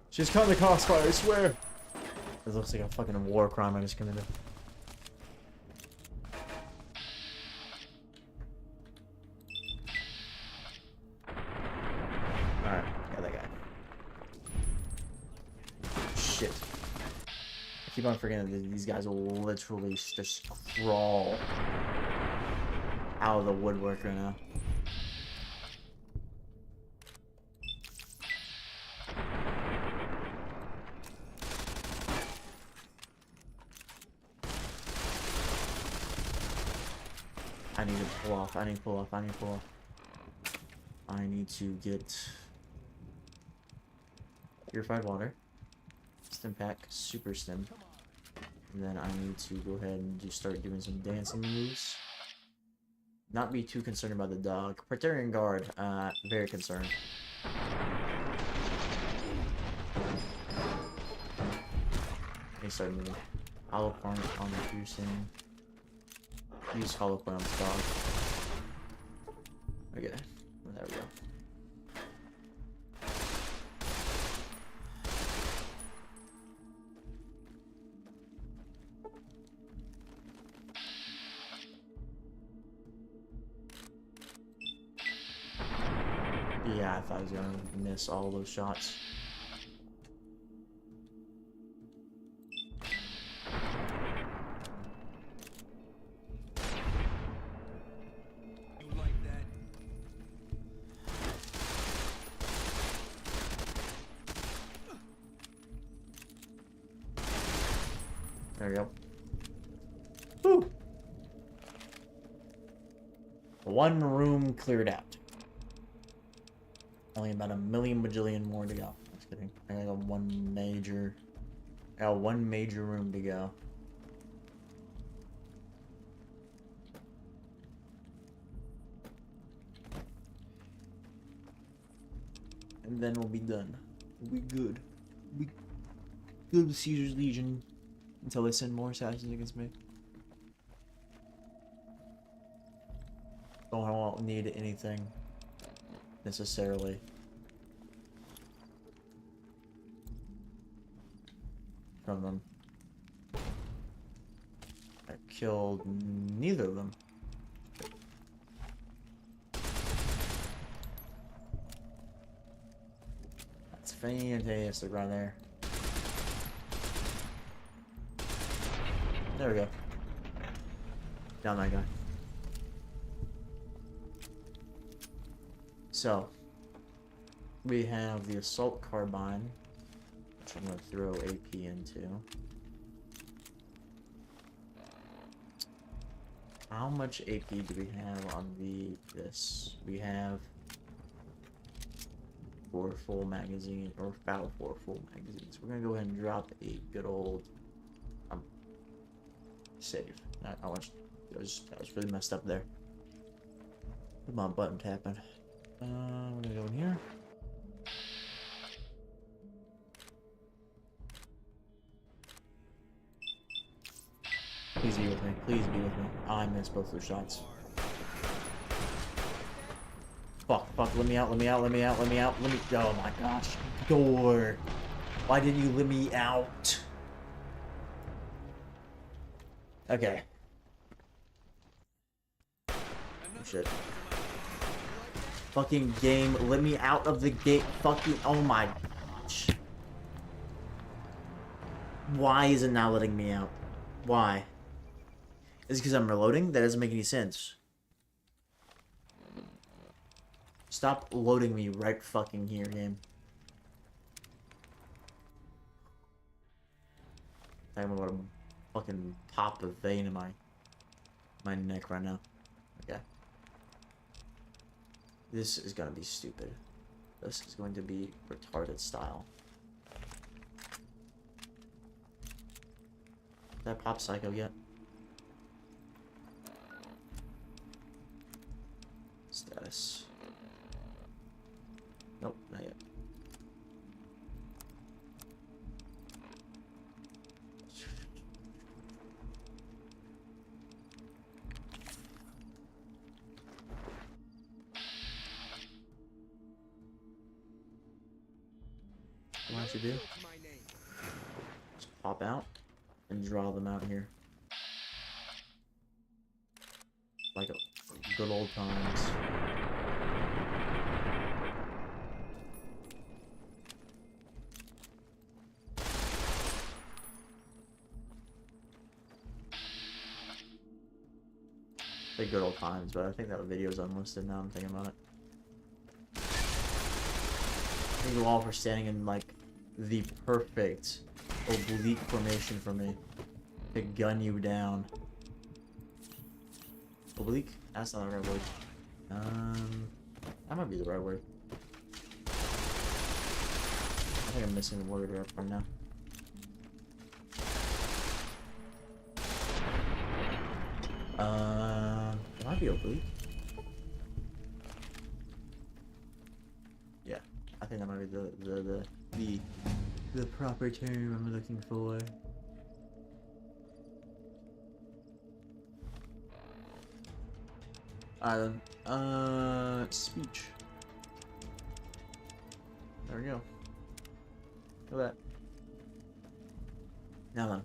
She's caught in the crossfire, I swear! This looks like a fucking war crime I just committed. Alright, got that guy. Shit. I keep on forgetting that these guys will literally just crawl out of the woodwork right now. I need to pull off, I need to pull off, I need to pull off. I need to get purified water, stim pack, super stim, and then I need to go ahead and just start doing some dancing moves. Not be too concerned about the dog. Praetorian Guard, very concerned. They start moving. Hollow point on the piercing. Use hollow point on the dog. Okay, there we go. Yeah, I thought I was gonna miss all those shots. There we go. Woo! One room cleared out. Only about a million bajillion more to go. Just kidding. I got one major room to go. And then we'll be done. We'll be good. We'll be good with Caesar's Legion. Until they send more assassins against me. Don't I won't need anything necessarily from them. I killed neither of them. fantastic right there. There we go. Down that guy. So, we have the assault carbine, which I'm going to throw AP into. How much AP do we have on this? We have 4 full magazines, or about 4 full magazines. We're gonna go ahead and drop a good old save. Not how much. That was really messed up there. Come on, button tapping. We're gonna go in here. Please be with me. Please be with me. Oh, I missed both those shots. Fuck, let me out, let me out, let me out, let me out, let me... Oh my gosh. Door. Why didn't you let me out? Okay. Oh shit. Fucking game, let me out of the gate. Fucking... Oh my gosh. Why is it not letting me out? Why? Is it because I'm reloading? That doesn't make any sense. Stop loading me right fucking here, game. I'm about to fucking pop a vein in my neck right now. Okay. This is gonna be stupid. This is going to be retarded style. Did I pop Psycho yet? Status. Nope, not yet. What I should do? Just pop out and draw them out here. Like a good old times. Like good old times, but I think that video's unlisted now I'm thinking about it. Thank you all for standing in like the perfect oblique formation for me to gun you down. Oblique? That's not the right word. That might be the right word. I think I'm missing the word right now. It might be oblique. Yeah, I think that might be the proper term I'm looking for. Alright then. Speech. There we go. Look at that. Now then.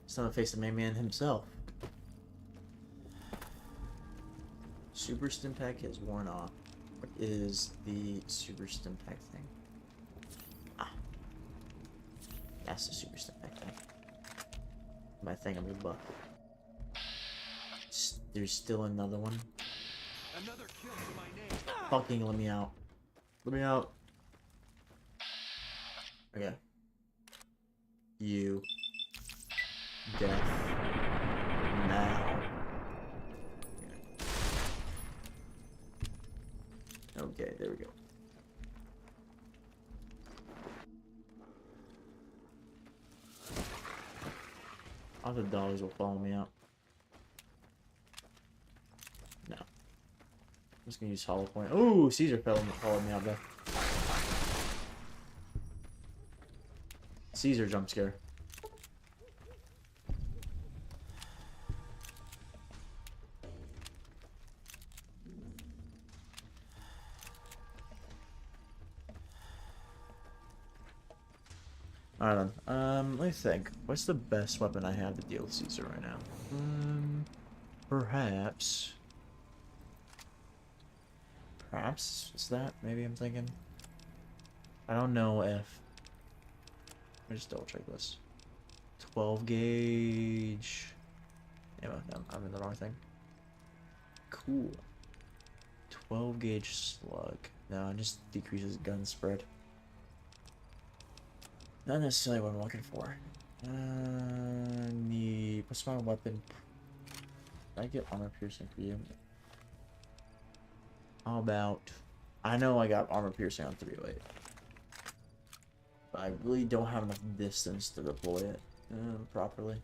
It's time to face the main man himself. Super Stimpack has worn off. What is the Super Stimpack thing? Ah. That's the Super Stimpack thing. My thing I'm gonna buff. There's still another one. Another kill to my name. Fucking let me out. Let me out. Okay. You. Death. Now. Okay, there we go. All the dogs will follow me out. No. I'm just gonna use hollow point. Ooh, Caesar followed me out there. Caesar jump scare. Alright then, let me think. What's the best weapon I have to deal with Caesar right now? Perhaps is that? Maybe I'm thinking. I don't know if... Let me just double check this. 12 gauge... Yeah, no, I'm in the wrong thing. Cool. 12 gauge slug. No, it just decreases gun spread. Not necessarily what I'm looking for. Need... What's my weapon? Did I get armor piercing for you? How about... I know I got armor piercing on 308. But I really don't have enough distance to deploy it properly.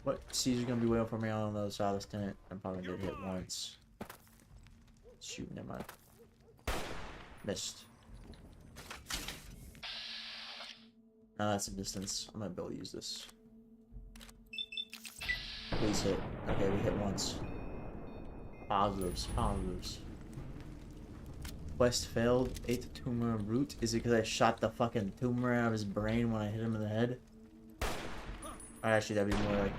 What? Caesar's gonna be waiting for me on the other side of this tent. I'm probably gonna get hit once. Shoot, never mind. Missed. Now that's a distance. I'm gonna be able to use this. Please hit. Okay, we hit once. Positives. Positives. Quest failed. Ate the tumor root. Is it because I shot the fucking tumor out of his brain when I hit him in the head? Or actually, that'd be more like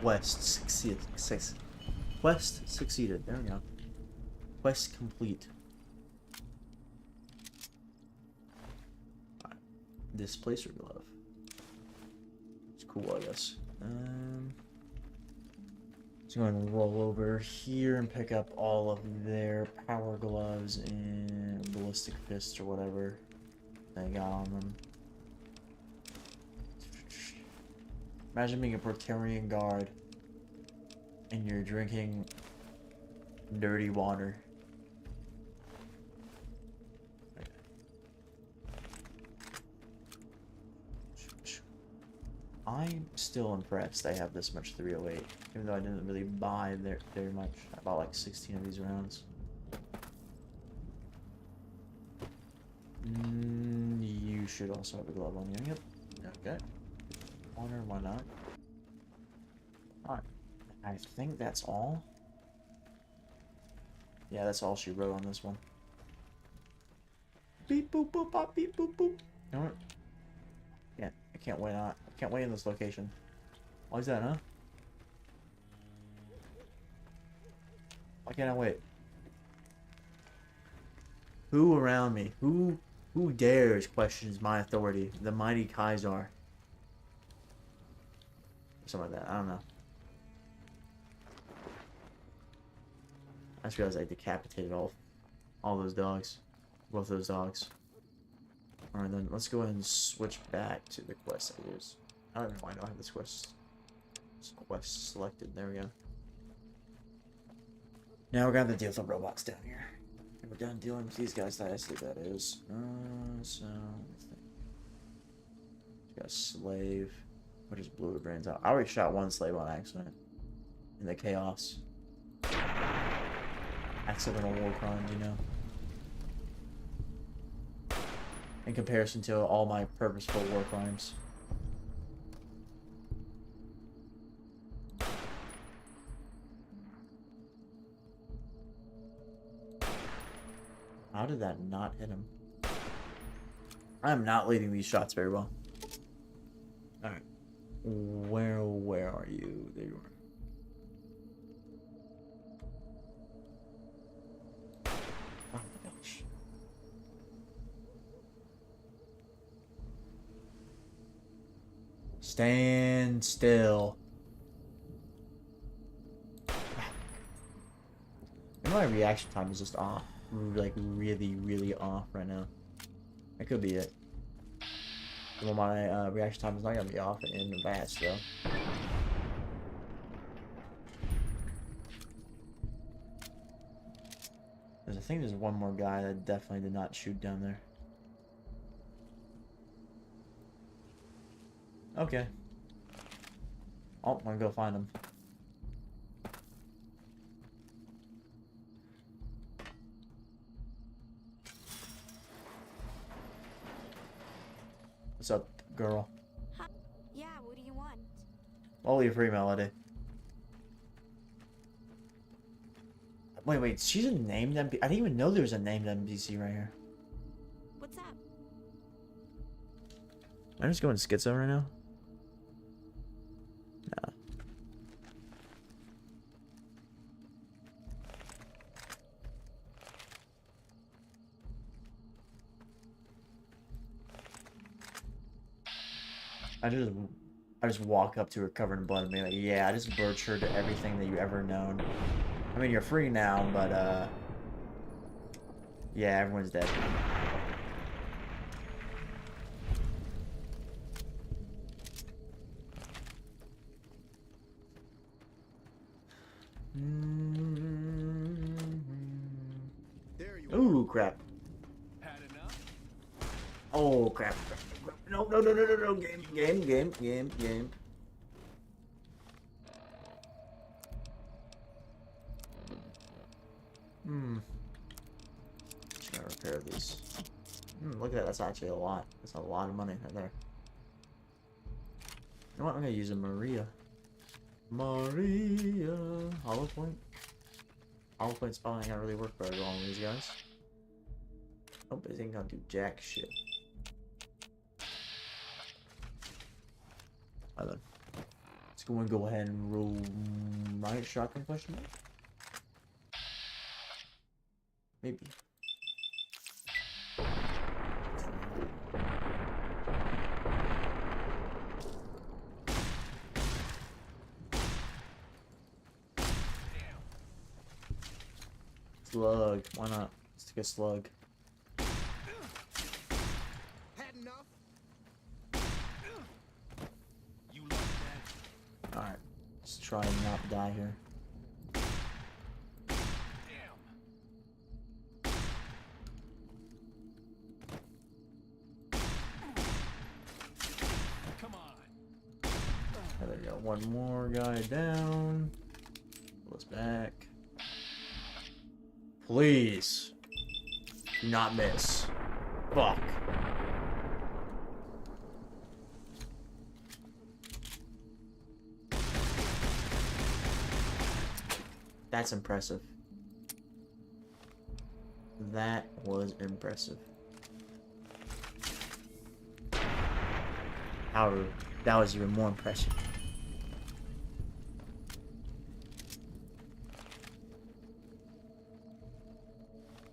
Quest succeeded. Quest succeeded. There we go. Quest complete. Right. Displacer glove. It's cool, I guess. So I'm going to roll over here and pick up all of their power gloves and ballistic fists or whatever they got on them. Imagine being a Praetorian guard and you're drinking dirty water. I'm still impressed I have this much 308, even though I didn't really buy very much. I bought like 16 of these rounds. You should also have a glove on you. Yep. Okay. Honor, why not? Alright. I think that's all. Yeah, that's all she wrote on this one. Beep boop boop bop beep boop boop. You know what? Yeah, I can't wait on. I can't wait in this location. Why is that, huh? Why can't I wait? Who around me? Who dares questions my authority? The mighty Kaiser. Something like that. I don't know. I just realized I decapitated all those dogs. Both those dogs. Alright then, let's go ahead and switch back to the quest ideas. I don't know why I don't have this quest selected. There we go. Now we're gonna have to deal with the robots down here. And we're done dealing with these guys that I see that is. So we got a slave. What just blew the brains out? I already shot one slave on accident. In the chaos. Accidental war crime, you know. In comparison to all my purposeful war crimes. How did that not hit him? I'm not leading these shots very well. Alright. Where are you? There you are. Oh my gosh. Stand still. And my reaction time is just off. Like really off right now. That could be it. Well, my reaction time is not gonna be off in the vast though. I think there's one more guy that definitely did not shoot down there. Okay. Oh, I'm gonna go find him. What's up, girl? Huh? Yeah, what do you want? Only a free melody. Wait, she's a named NPC. I didn't even know there was a named NPC right here. What's up? I'm just going schizo right now. Nah. I just walk up to her covered in blood and be like, yeah, I just butchered everything that you ever known. I mean, you're free now, but yeah, everyone's dead. Ooh, crap. Had enough? Oh, crap. No, no, no, no, no, no. Game. Just gotta repair these. Look at that. That's actually a lot. That's a lot of money right there. You know what? I'm gonna use a Maria. Hollow point. Hollow point's probably not really work very well on these guys. Nope, it ain't gonna do jack shit. Alright then. Let's go ahead and roll my shotgun question mark. Maybe. Slug. Why not? Let's take a slug. Had enough? You like that? Alright. Let's try and not die here. Come on. There we go. One more guy down. Pull us back. Please. Do not miss. Fuck. That's impressive. That was impressive. However, that was even more impressive.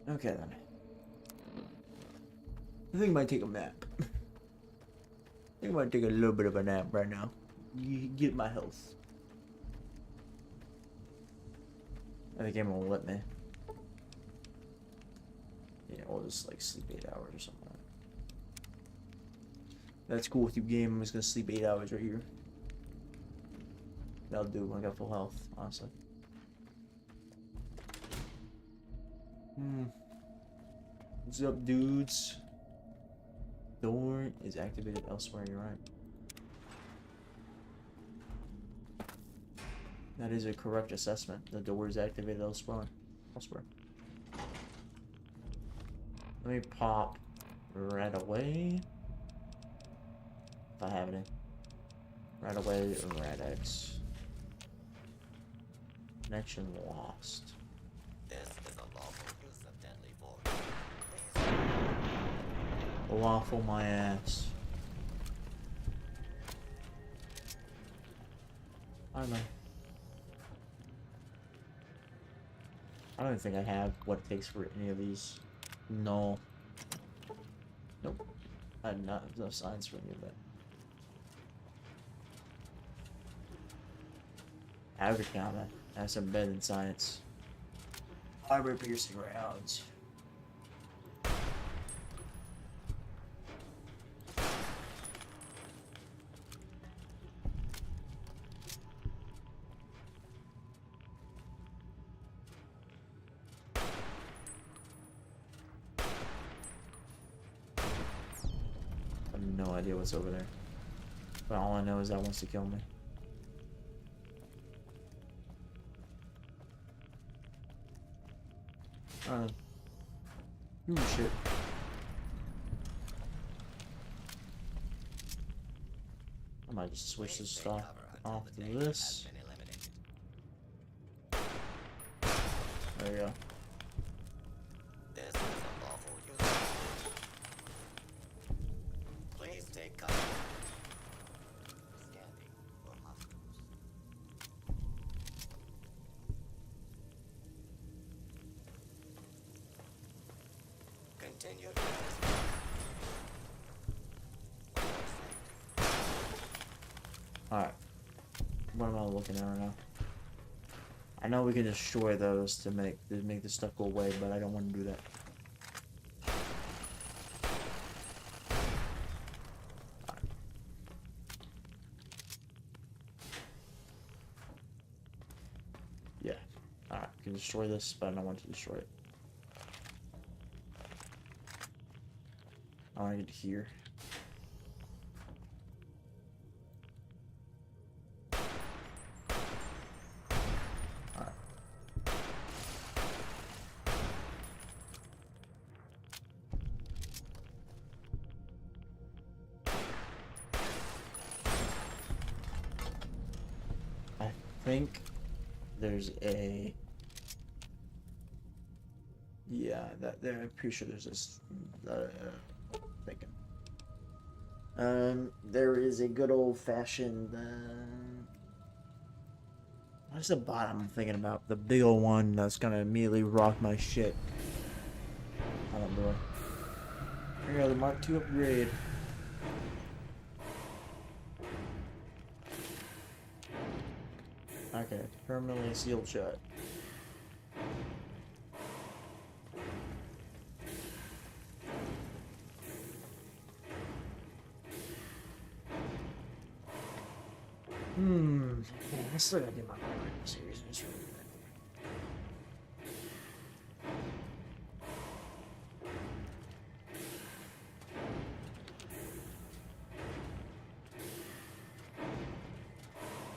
Okay then. I think I might take a nap. I think I might take a little bit of a nap right now. Get my health. I think the game won't let me. Yeah, we'll just like sleep 8 hours or something. That's cool with you, game. I'm just gonna sleep 8 hours right here. That'll do. I got full health, honestly. What's up, dudes? Door is activated elsewhere. You're right. That is a correct assessment. The door is activated elsewhere. Let me pop right away. If I have any. Right away, Radix. Connection lost. This is a lawful use of deadly force. Lawful my ass. I don't know. I don't think I have what it takes for any of these. No. Nope. I had not enough science for any of that. Average combat. Have some bed in science. Armor piercing rounds. I have no idea what's over there. But all I know is that wants to kill me. Ooh, shit. I might just switch this stuff off to this. There you go. This is a lawful use. Please take cover. Scanning for hostiles. Continue to this. Alright. What am I looking at right now? I know we can destroy those to make this stuff go away, but I don't want to do that. Yeah. Alright, we can destroy this, but I don't want to destroy it. I want to get here. I think there's a... Yeah, that there. I'm pretty sure there's this. Thinking. There is a good old-fashioned. What's the bottom I'm thinking about? The big old one that's gonna immediately rock my shit. I don't know. Here we go, the Mark II upgrade. Okay, permanently sealed shut. I still gotta get my seriousness really good.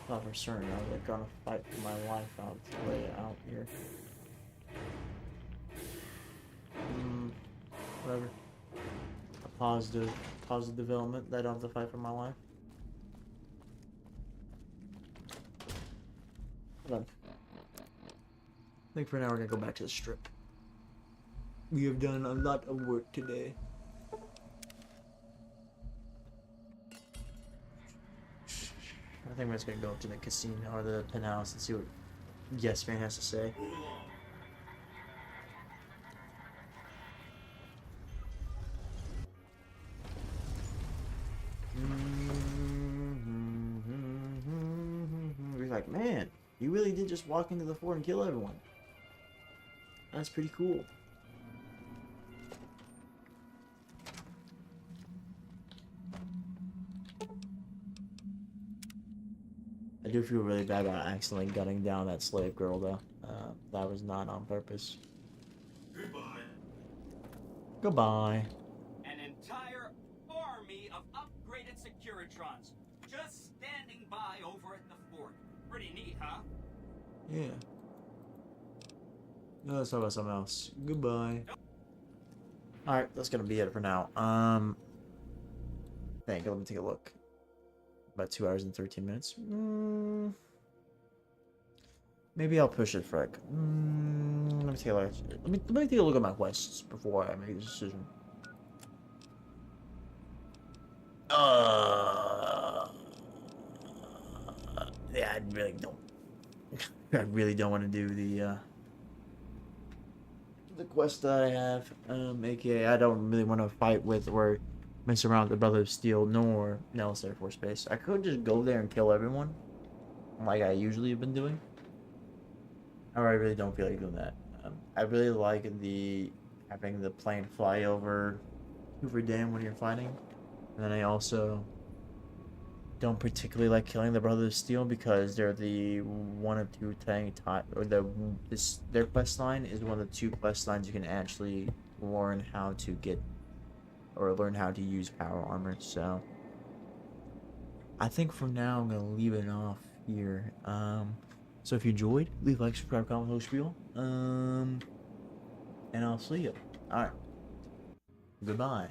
Not for certain, I'm gonna fight for my life out to lay it out here. Whatever. A positive development that I don't have to fight for my life. Hold on. I think for now we're gonna go back to the strip. We have done a lot of work today. I think we're just gonna go up to the casino or the penthouse and see what Yes Man has to say. We're like, man, you really did just walk into the fort and kill everyone. That's pretty cool. I do feel really bad about accidentally gunning down that slave girl, though. That was not on purpose. Goodbye. Goodbye. An entire army of upgraded Securitrons just standing by over at the fort. Pretty neat, huh? Yeah. No, let's talk about something else. Goodbye. Alright, that's gonna be it for now. Thank you. Let me take a look. About 2 hours and 13 minutes. Maybe I'll push it, Freck. Let me take a look. Let me take a look at my quests before I make a decision. Yeah, I really don't. I really don't want to do the quest that I have. AKA, I don't really want to fight with or mess around with the Brother of Steel nor Nellis Air Force Base. I could just go there and kill everyone, like I usually have been doing. However, I really don't feel like doing that. I really like having the plane fly over Hoover Dam when you're fighting, and then I also don't particularly like killing the Brothers of Steel because they're the one of two their quest line is one of the two quest lines you can actually learn how to get or learn how to use power armor. So I think for now I'm gonna leave it off here. So if you enjoyed, leave a like, subscribe, comment, little spiel. And I'll see you. Alright. Goodbye.